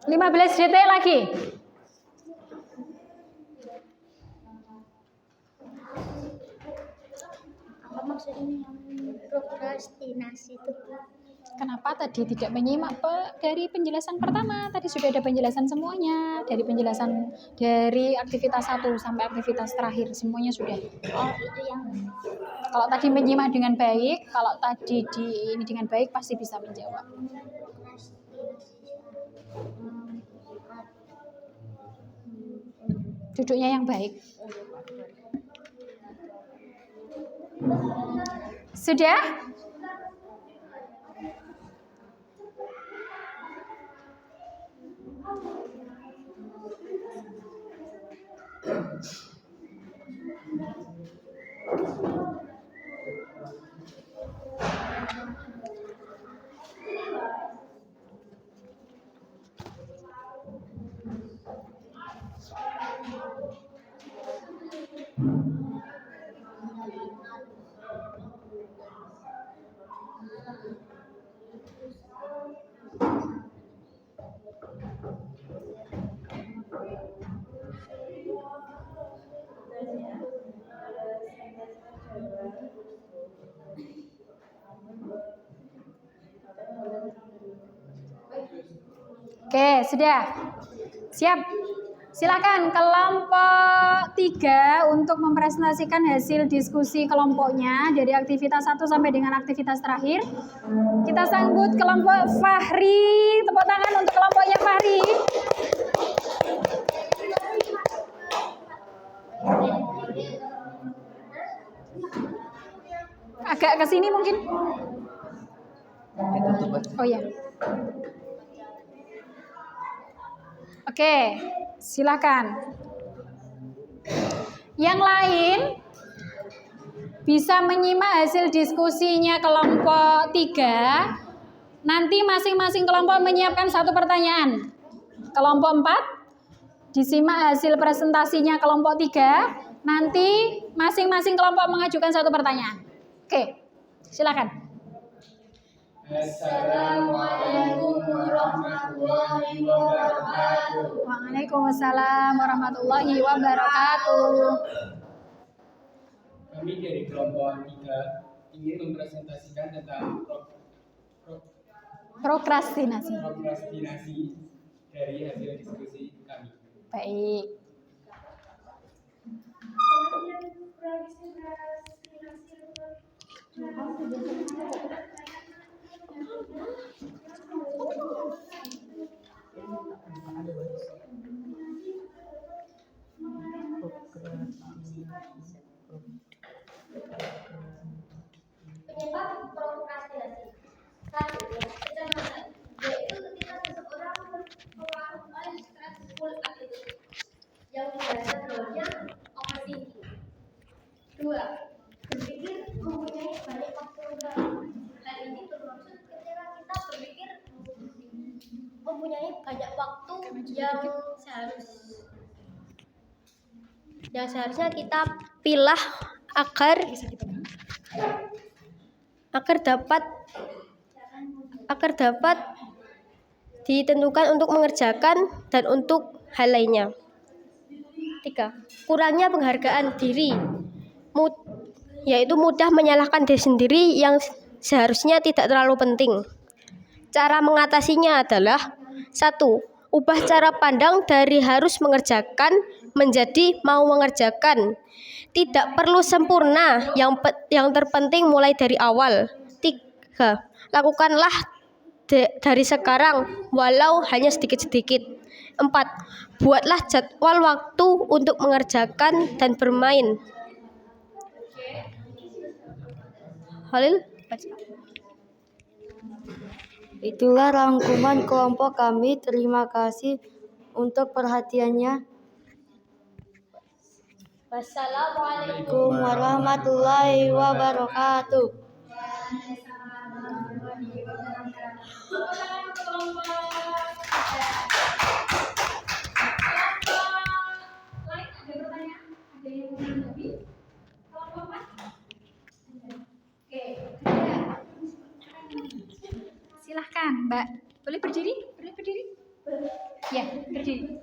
Lima 15 detik lagi. Apa maksudnya prokrastinasi itu? Kenapa tadi tidak menyimak dari penjelasan pertama? Tadi sudah ada penjelasan semuanya. Dari penjelasan dari aktivitas 1 sampai aktivitas terakhir semuanya sudah. Oh, itu yang Kalau tadi menyimak dengan baik, kalau tadi ini dengan baik pasti bisa menjawab. Duduknya yang baik. Sudah? Oke, sudah. Siap. Silakan kelompok 3 untuk mempresentasikan hasil diskusi kelompoknya dari aktivitas 1 sampai dengan aktivitas terakhir. Kita sambut kelompok Fahri. Tepuk tangan untuk kelompoknya Fahri. Agak ke sini mungkin. Oh ya. Oke, silakan. Yang lain bisa menyimak hasil diskusinya kelompok 3. Nanti masing-masing kelompok menyiapkan 1 pertanyaan. Kelompok 4 disimak hasil presentasinya kelompok 3. Nanti masing-masing kelompok mengajukan 1 pertanyaan. Oke, silakan. Assalamualaikum warahmatullahi wabarakatuh. Waalaikumsalam warahmatullahi wabarakatuh. Kami dari kelompok 3 ingin mempresentasikan tentang Prokrastinasi. dari hasil diskusi kami. Baik. Penyebab prokrastinasi. Selanjutnya, kecemasan, yaitu ketika seseorang melakukan stressful activity yang biasa namanya overthinking. 2. Berpikir mempunyai banyak faktor utama. Hal ini bermaksud ketika kita berpikir mempunyai banyak waktu yang seharusnya kita pilah agar dapat ditentukan untuk mengerjakan dan untuk hal lainnya. 3. Kurangnya penghargaan diri, yaitu mudah menyalahkan diri sendiri yang seharusnya tidak terlalu penting. Cara mengatasinya adalah 1. Ubah cara pandang dari harus mengerjakan menjadi mau mengerjakan. Tidak perlu sempurna, yang terpenting mulai dari awal. 3. Lakukanlah dari sekarang, walau hanya sedikit-sedikit. 4. Buatlah jadwal waktu untuk mengerjakan dan bermain. Halil, baca. Itulah rangkuman kelompok kami. Terima kasih untuk perhatiannya. Wassalamualaikum warahmatullahi wabarakatuh. Silahkan, Mbak. Boleh berdiri? Ya, berdiri.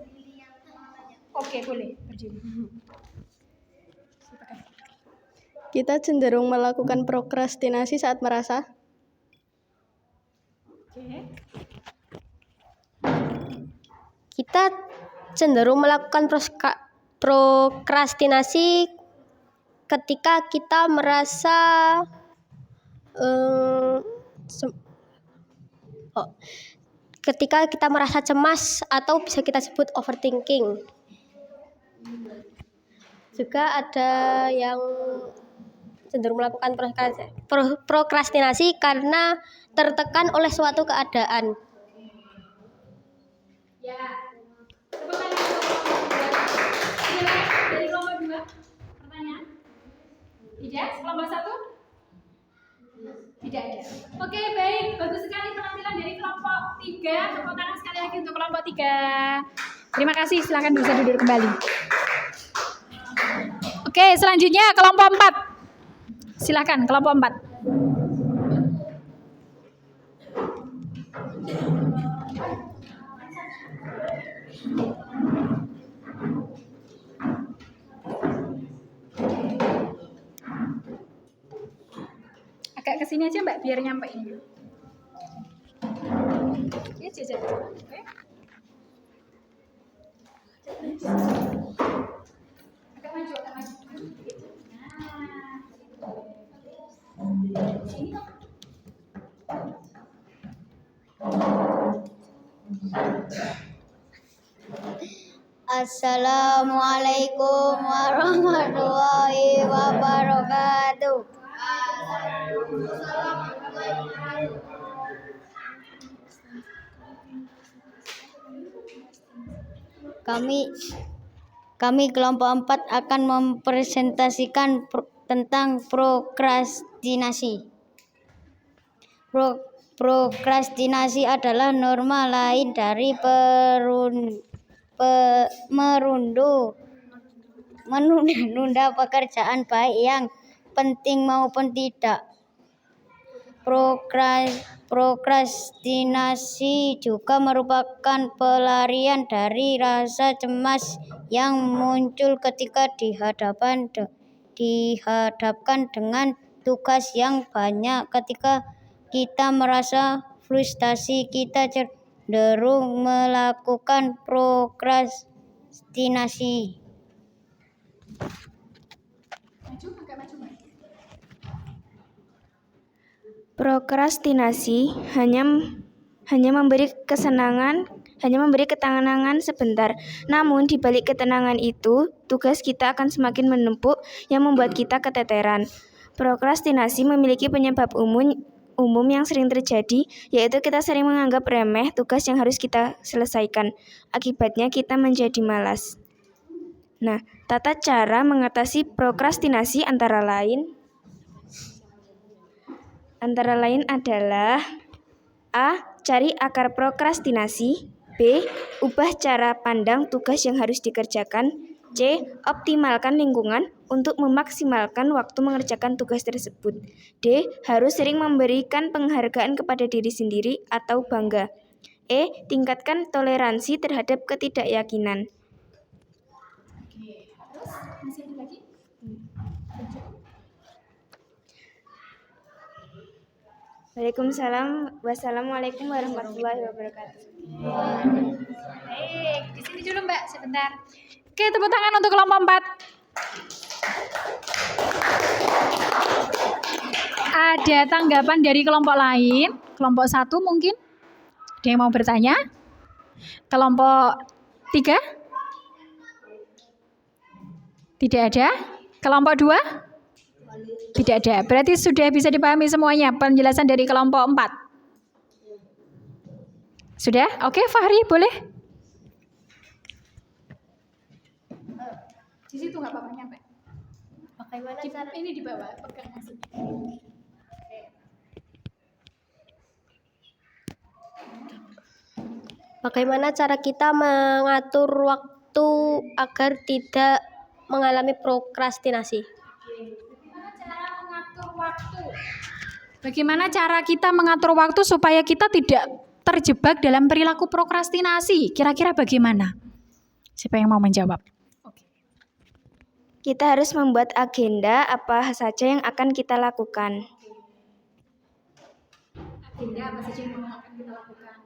Oke, boleh berdiri. Kita cenderung melakukan prokrastinasi saat merasa Kita cenderung melakukan prokrastinasi ketika kita merasa cemas atau bisa kita sebut overthinking. Juga ada yang cenderung melakukan prokrastinasi karena tertekan oleh suatu keadaan. Ya. Tepuk tangan dari kelompok 2. Pertanyaan? Tidak? Kelompok 1? Tidak ada. Oke, baik. Bagus sekali penampilan dari kelompok 3. Tepuk tangan sekali lagi untuk kelompok 3. Terima kasih. Silakan bisa duduk kembali. Oke, selanjutnya kelompok 4. Silakan kelompok 4. Agak kesini aja Mbak, biar nyampe ini. Ya, jajan. Oke. Agak maju. Sini dong. Assalamualaikum warahmatullahi wabarakatuh. Kami kelompok 4 akan mempresentasikan tentang prokrastinasi. Prokrastinasi adalah norma lain dari menunda pekerjaan baik yang penting maupun tidak. Prokrastinasi juga merupakan pelarian dari rasa cemas yang muncul ketika dihadapkan dengan tugas yang banyak. Ketika kita merasa frustasi, kita cenderung melakukan prokrastinasi. Prokrastinasi hanya memberi ketenangan sebentar. Namun di balik ketenangan itu, tugas kita akan semakin menumpuk yang membuat kita keteteran. Prokrastinasi memiliki penyebab umum yang sering terjadi, yaitu kita sering menganggap remeh tugas yang harus kita selesaikan. Akibatnya kita menjadi malas. Nah, tata cara mengatasi prokrastinasi antara lain adalah A. Cari akar prokrastinasi. B. Ubah cara pandang tugas yang harus dikerjakan. C. Optimalkan lingkungan untuk memaksimalkan waktu mengerjakan tugas tersebut. D. Harus sering memberikan penghargaan kepada diri sendiri atau bangga. E. Tingkatkan toleransi terhadap ketidakyakinan. Masih ada lagi? Waalaikumsalam. Wassalamualaikum warahmatullahi wabarakatuh. Baik, di sini dulu Mbak, sebentar. Oke, tepuk tangan untuk kelompok 4. Ada tanggapan dari kelompok lain? Kelompok 1 mungkin? Ada yang mau bertanya? Kelompok 3? Tidak ada? Kelompok 2? Tidak ada. Berarti sudah bisa dipahami semuanya penjelasan dari kelompok 4. Sudah? Oke, Fahri boleh? Di situ nggak apa-apa nyampe. Ini di bawah, pegang maksudnya. Bagaimana cara kita mengatur waktu agar tidak mengalami prokrastinasi? Bagaimana cara kita mengatur waktu supaya kita tidak terjebak dalam perilaku prokrastinasi? Kira-kira bagaimana? Siapa yang mau menjawab? Kita harus membuat agenda apa saja yang akan kita lakukan. Agenda apa saja yang akan kita lakukan?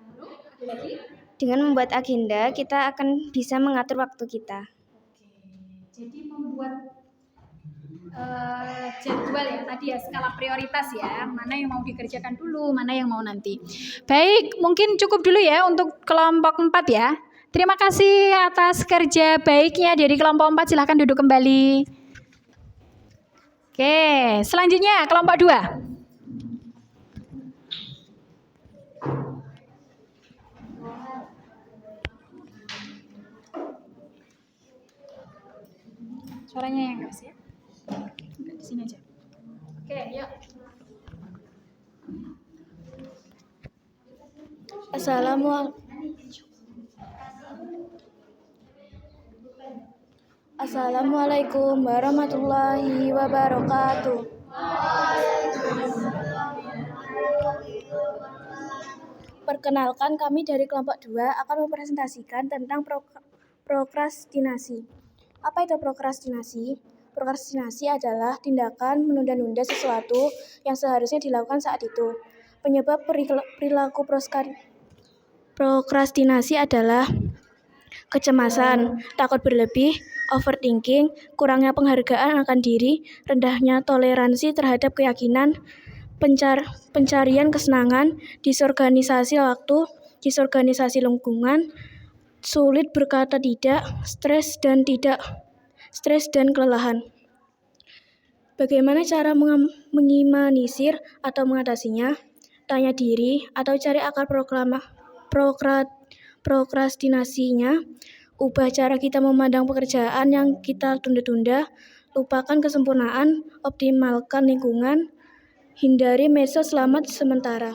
Ada lagi? Dengan membuat agenda, kita akan bisa mengatur waktu kita. Jadi membuat jadwal ya tadi ya, skala prioritas ya, mana yang mau dikerjakan dulu, mana yang mau nanti. Baik, mungkin cukup dulu ya untuk kelompok 4 ya. Terima kasih atas kerja baiknya dari kelompok 4, silahkan duduk kembali. Oke, selanjutnya kelompok 2. Suaranya yang keras ya. Di sini aja. Oke, yuk. Assalamualaikum warahmatullahi wabarakatuh. Perkenalkan, kami dari kelompok 2 akan mempresentasikan tentang prokrastinasi. Apa itu prokrastinasi? Prokrastinasi adalah tindakan menunda-nunda sesuatu yang seharusnya dilakukan saat itu. Penyebab perilaku prokrastinasi adalah kecemasan, takut berlebih, overthinking, kurangnya penghargaan akan diri, rendahnya toleransi terhadap keyakinan, pencarian kesenangan, disorganisasi waktu, disorganisasi lingkungan, sulit berkata tidak, stres dan kelelahan. Bagaimana cara minimalisir atau mengatasinya? Tanya diri atau cari akar prokrastinasinya. Ubah cara kita memandang pekerjaan yang kita tunda-tunda. Lupakan kesempurnaan, optimalkan lingkungan, hindari medsos selamat sementara.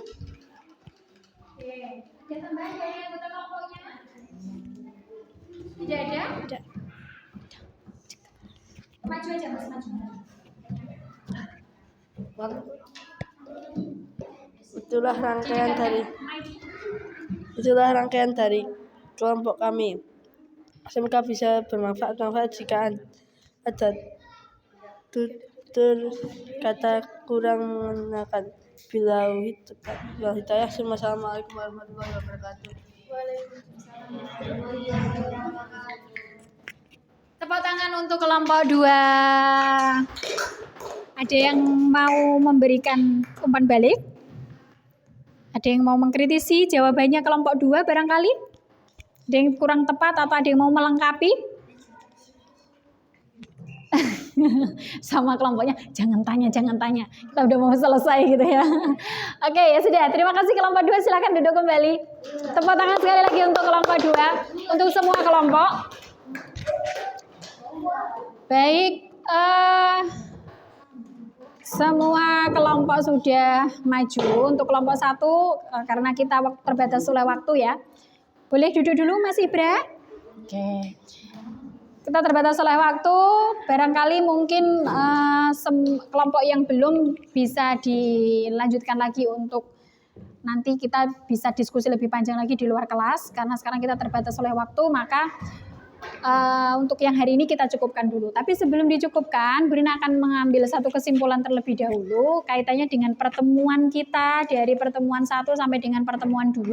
Tidak ada? Tidak. Maju aja Mas, maju. Itulah rangkaian dari kelompok kami. Semoga bisa bermanfaat jika ada tutur kata kurang mengenakan. Billahi hidayah. Assalamualaikum warahmatullahi wabarakatuh. Tepuk tangan untuk kelompok 2. Ada yang mau memberikan umpan balik? Ada yang mau mengkritisi jawabannya kelompok 2 barangkali? Ada yang kurang tepat atau ada yang mau melengkapi? Sama kelompoknya, jangan tanya. Kita udah mau selesai gitu ya. Oke, ya sudah. Terima kasih kelompok 2, silakan duduk kembali. Tepuk tangan sekali lagi untuk kelompok 2, untuk semua kelompok. Baik, semua kelompok sudah maju. Untuk kelompok 1, karena kita terbatas oleh waktu ya. Boleh duduk dulu Mas Ibra? Oke. Kita terbatas oleh waktu, barangkali mungkin kelompok yang belum bisa dilanjutkan lagi untuk nanti kita bisa diskusi lebih panjang lagi di luar kelas, karena sekarang kita terbatas oleh waktu, maka untuk yang hari ini kita cukupkan dulu. Tapi sebelum dicukupkan, Bu Rina akan mengambil satu kesimpulan terlebih dahulu kaitannya dengan pertemuan kita dari pertemuan 1 sampai dengan pertemuan 2.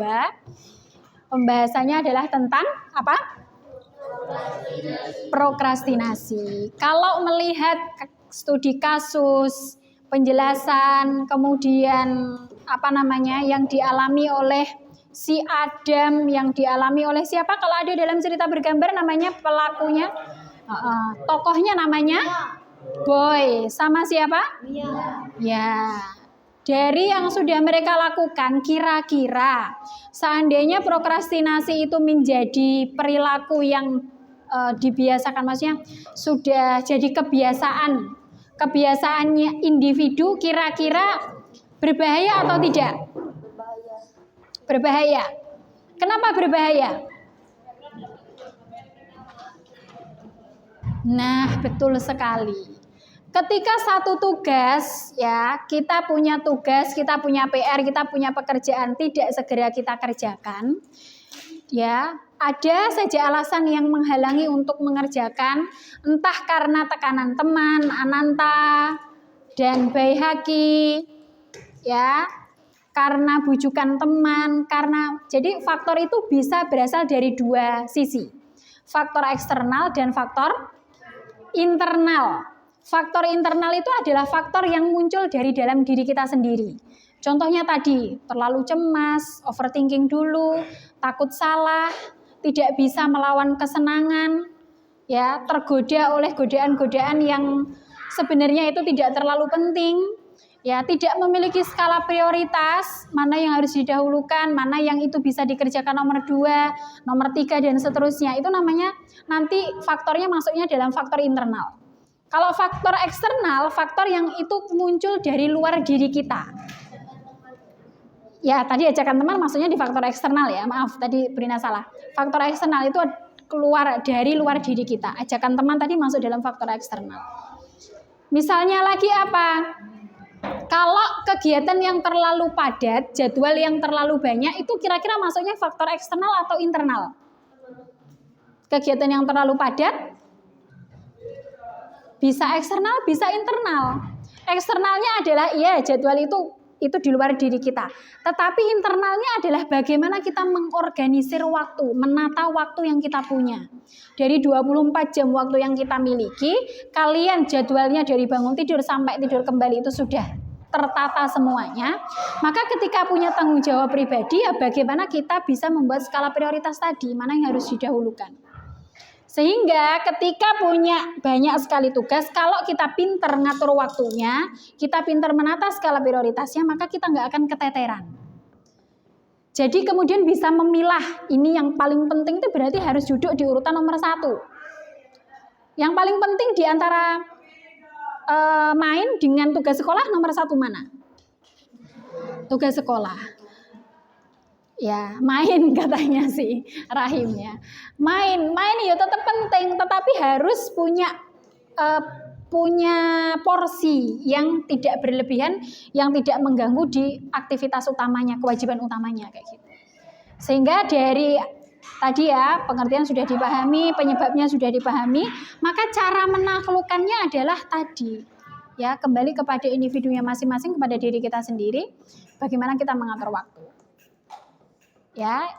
Pembahasannya adalah tentang apa? Prokrastinasi. Kalau melihat studi kasus, penjelasan, kemudian yang dialami oleh si Adam, yang dialami oleh siapa? Kalau ada dalam cerita bergambar namanya pelakunya, tokohnya namanya Boy, sama siapa? Ya. Dari yang sudah mereka lakukan, kira-kira seandainya prokrastinasi itu menjadi perilaku yang dibiasakan, maksudnya sudah jadi kebiasaannya individu, kira-kira berbahaya atau tidak? Berbahaya. Kenapa berbahaya? Nah, betul sekali. Ketika satu tugas, ya, kita punya tugas, kita punya PR, kita punya pekerjaan tidak segera kita kerjakan, ya, ada saja alasan yang menghalangi untuk mengerjakan, entah karena tekanan teman, Ananta dan Baihaki, ya, karena bujukan teman, jadi faktor itu bisa berasal dari dua sisi, faktor eksternal dan faktor internal. Faktor internal itu adalah faktor yang muncul dari dalam diri kita sendiri. Contohnya tadi, terlalu cemas, overthinking dulu, takut salah, tidak bisa melawan kesenangan, ya, tergoda oleh godaan-godaan yang sebenarnya itu tidak terlalu penting, ya, tidak memiliki skala prioritas, mana yang harus didahulukan, mana yang itu bisa dikerjakan nomor 2, nomor 3 dan seterusnya. Itu namanya nanti faktornya masuknya dalam faktor internal. Kalau faktor eksternal, faktor yang itu muncul dari luar diri kita. Ya, tadi ajakan teman maksudnya di faktor eksternal ya. Maaf, tadi Brina salah. Faktor eksternal itu keluar dari luar diri kita. Ajakan teman tadi masuk dalam faktor eksternal. Misalnya lagi apa? Kalau kegiatan yang terlalu padat, jadwal yang terlalu banyak, itu kira-kira masuknya faktor eksternal atau internal? Kegiatan yang terlalu padat bisa eksternal, bisa internal. Eksternalnya adalah iya jadwal itu di luar diri kita. Tetapi internalnya adalah bagaimana kita mengorganisir waktu, menata waktu yang kita punya. Dari 24 jam waktu yang kita miliki, kalian jadwalnya dari bangun tidur sampai tidur kembali itu sudah tertata semuanya. Maka ketika punya tanggung jawab pribadi, ya bagaimana kita bisa membuat skala prioritas tadi, mana yang harus didahulukan. Sehingga ketika punya banyak sekali tugas, kalau kita pinter ngatur waktunya, kita pinter menata skala prioritasnya, maka kita nggak akan keteteran. Jadi kemudian bisa memilah, ini yang paling penting itu berarti harus duduk di urutan nomor 1. Yang paling penting di antara main dengan tugas sekolah, nomor 1 mana? Tugas sekolah. Ya, main katanya sih Rahim ya. Main ya tetap penting, tetapi harus punya porsi yang tidak berlebihan, yang tidak mengganggu di aktivitas utamanya, kewajiban utamanya kayak gitu. Sehingga dari tadi ya, pengertian sudah dipahami, penyebabnya sudah dipahami, maka cara menaklukkannya adalah tadi. Ya, kembali kepada individunya masing-masing, kepada diri kita sendiri, bagaimana kita mengatur waktu. Ya,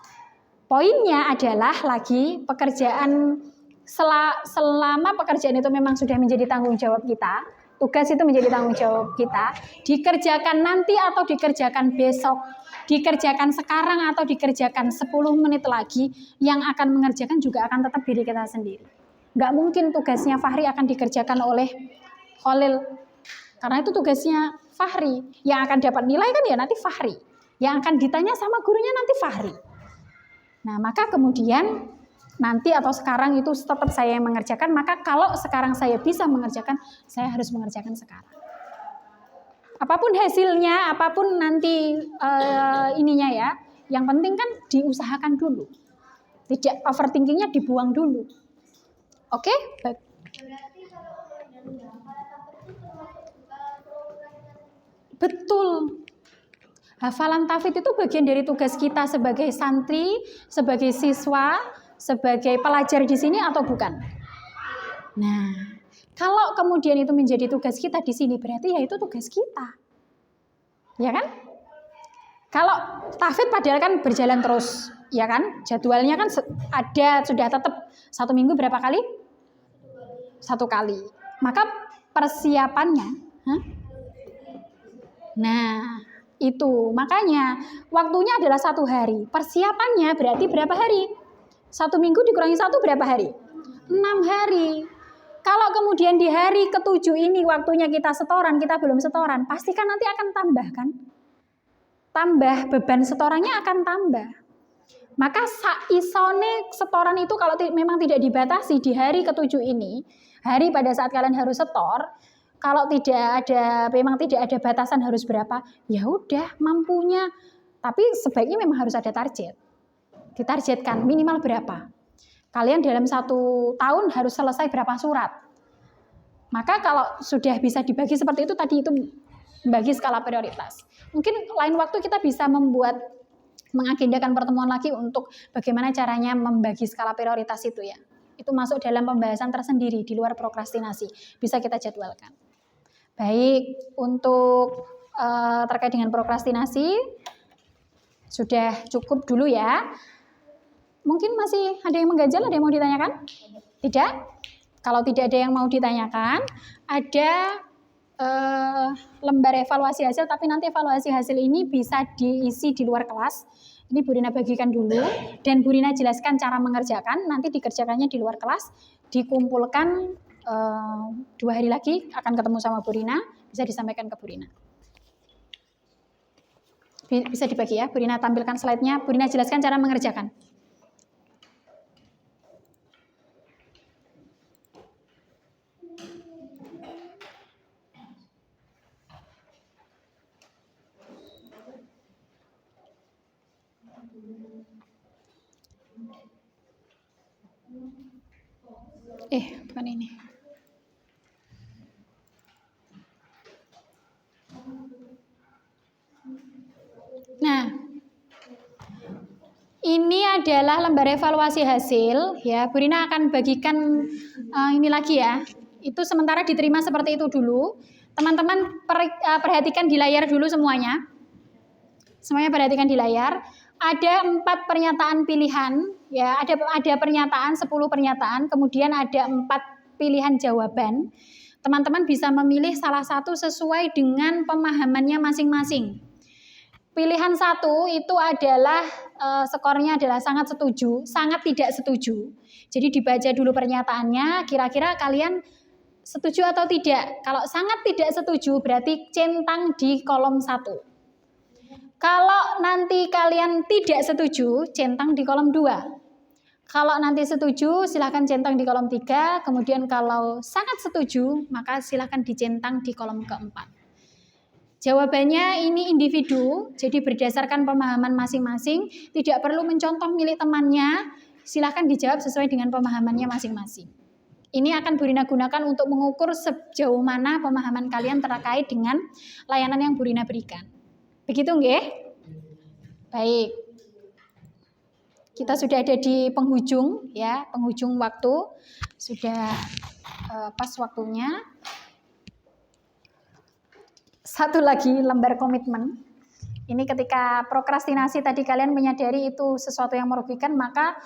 poinnya adalah lagi pekerjaan selama pekerjaan itu memang sudah menjadi tanggung jawab kita, tugas itu menjadi tanggung jawab kita, dikerjakan nanti atau dikerjakan besok, dikerjakan sekarang atau dikerjakan 10 menit lagi, yang akan mengerjakan juga akan tetap diri kita sendiri. Nggak mungkin tugasnya Fahri akan dikerjakan oleh Khalil, karena itu tugasnya Fahri. Yang akan dapat nilai kan ya nanti Fahri, yang akan ditanya sama gurunya nanti Fahri. Nah, maka kemudian nanti atau sekarang itu tetap saya yang mengerjakan, maka kalau sekarang saya bisa mengerjakan, saya harus mengerjakan sekarang. Apapun hasilnya, apapun nanti ininya ya, yang penting kan diusahakan dulu. Tidak overthinkingnya dibuang dulu. Oke? Baik. Betul. Hafalan tahfidz itu bagian dari tugas kita sebagai santri, sebagai siswa, sebagai pelajar di sini atau bukan? Nah, kalau kemudian itu menjadi tugas kita di sini, berarti ya itu tugas kita. Ya kan? Kalau tahfidz padahal kan berjalan terus, ya kan? Jadwalnya kan ada, sudah tetap 1 minggu berapa kali? 1 kali. Maka persiapannya, nah itu makanya waktunya adalah 1 hari. Persiapannya berarti berapa hari? 1 minggu dikurangi 1 berapa hari? 6 hari. Kalau kemudian di hari ke-7 ini waktunya kita setoran, kita belum setoran, pasti kan nanti akan tambah kan? Tambah, beban setorannya akan tambah. Maka saisone setoran itu kalau memang tidak dibatasi di hari ke-7 ini, hari pada saat kalian harus setor, kalau memang tidak ada batasan harus berapa, ya udah mampunya. Tapi sebaiknya memang harus ada target. Ditargetkan minimal berapa. Kalian dalam 1 tahun harus selesai berapa surat. Maka kalau sudah bisa dibagi seperti itu tadi, itu membagi skala prioritas. Mungkin lain waktu kita bisa mengagendakan pertemuan lagi untuk bagaimana caranya membagi skala prioritas itu ya. Itu masuk dalam pembahasan tersendiri di luar prokrastinasi. Bisa kita jadwalkan. Baik, untuk terkait dengan prokrastinasi sudah cukup dulu ya. Mungkin masih ada yang mengganjal, ada yang mau ditanyakan? Tidak? Kalau tidak ada yang mau ditanyakan, ada lembar evaluasi hasil, tapi nanti evaluasi hasil ini bisa diisi di luar kelas. Ini Bu Rina bagikan dulu, dan Bu Rina jelaskan cara mengerjakan, nanti dikerjakannya di luar kelas, dikumpulkan 2 hari lagi, akan ketemu sama Bu Rina, bisa disampaikan ke Bu Rina. Bisa dibagi ya, Bu Rina tampilkan slide-nya, Bu Rina jelaskan cara mengerjakan. Bukan ini. Nah, ini adalah lembar evaluasi hasil ya. Bu Rina akan bagikan ini lagi ya. Itu sementara diterima seperti itu dulu. Teman-teman perhatikan di layar dulu semuanya. Semuanya perhatikan di layar. Ada 4 pernyataan pilihan ya. Ada pernyataan 10 pernyataan, kemudian ada 4 pilihan jawaban. Teman-teman bisa memilih salah satu sesuai dengan pemahamannya masing-masing. Pilihan 1 itu adalah skornya adalah sangat setuju, sangat tidak setuju. Jadi dibaca dulu pernyataannya, kira-kira kalian setuju atau tidak. Kalau sangat tidak setuju berarti centang di kolom 1. Kalau nanti kalian tidak setuju, centang di kolom 2. Kalau nanti setuju, silakan centang di kolom 3. Kemudian kalau sangat setuju, maka silakan dicentang di kolom keempat. Jawabannya ini individu, jadi berdasarkan pemahaman masing-masing, tidak perlu mencontoh milik temannya, silakan dijawab sesuai dengan pemahamannya masing-masing. Ini akan Bu Rina gunakan untuk mengukur sejauh mana pemahaman kalian terkait dengan layanan yang Bu Rina berikan. Begitu nggih? Baik. Kita sudah ada di penghujung ya, penghujung waktu. Sudah pas waktunya. Satu lagi lembar komitmen. Ini ketika prokrastinasi tadi kalian menyadari itu sesuatu yang merugikan, maka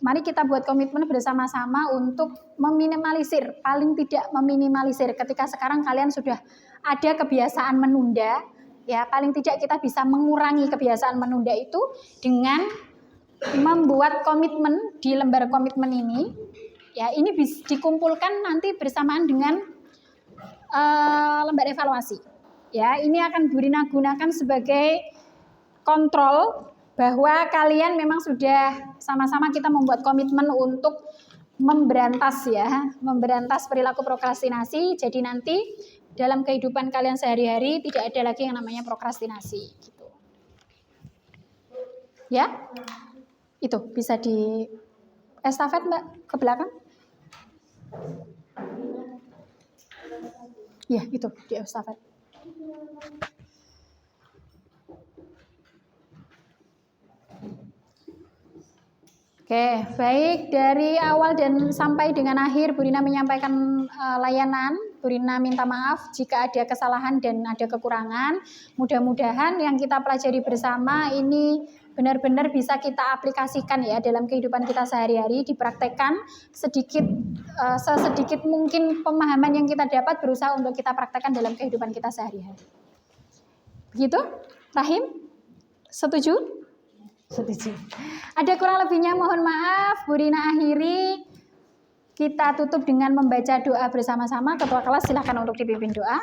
Mari kita buat komitmen bersama-sama untuk meminimalisir, paling tidak meminimalisir ketika sekarang kalian sudah ada kebiasaan menunda, ya paling tidak kita bisa mengurangi kebiasaan menunda itu dengan membuat komitmen di lembar komitmen ini. Ya, ini bisa dikumpulkan nanti bersamaan dengan lembar evaluasi. Ya, ini akan Bu Rina gunakan sebagai kontrol bahwa kalian memang sudah sama-sama kita membuat komitmen untuk memberantas perilaku prokrastinasi. Jadi nanti dalam kehidupan kalian sehari-hari tidak ada lagi yang namanya prokrastinasi gitu. Ya? Itu bisa di estafet Mbak ke belakang. Ya, itu di estafet. Oke, baik, dari awal dan sampai dengan akhir Bu Rina menyampaikan layanan. Bu Rina minta maaf jika ada kesalahan dan ada kekurangan. Mudah-mudahan yang kita pelajari bersama ini benar-benar bisa kita aplikasikan ya dalam kehidupan kita sehari-hari, dipraktekkan sesedikit mungkin pemahaman yang kita dapat berusaha untuk kita praktekkan dalam kehidupan kita sehari-hari. Begitu? Rahim? Setuju? Setuju. Ada kurang lebihnya mohon maaf. Bu Rina akhiri. Kita tutup dengan membaca doa bersama-sama. Ketua kelas silakan untuk dipimpin doa.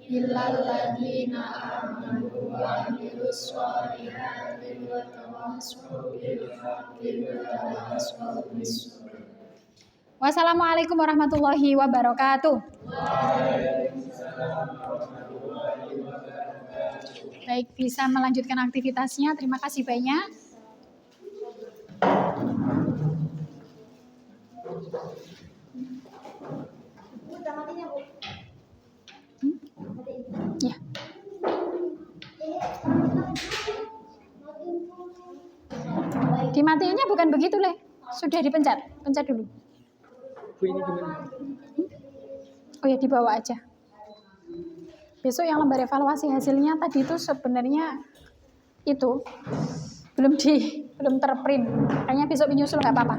Illalladzina amanu wa amilus solihati wa tawassaw bil haqqi wa tawassaw bis sabr. Wassalamualaikum warahmatullahi wabarakatuh. Baik, bisa melanjutkan aktivitasnya. Terima kasih banyak. Ya. Dimatiinnya bukan begitu, Le. Sudah dipencet. Pencet dulu. Bu, ini gimana? Oh ya, dibawa aja. Besok yang lembar evaluasi hasilnya tadi itu sebenarnya itu belum terprint. Kayaknya besok menyusul nggak apa-apa.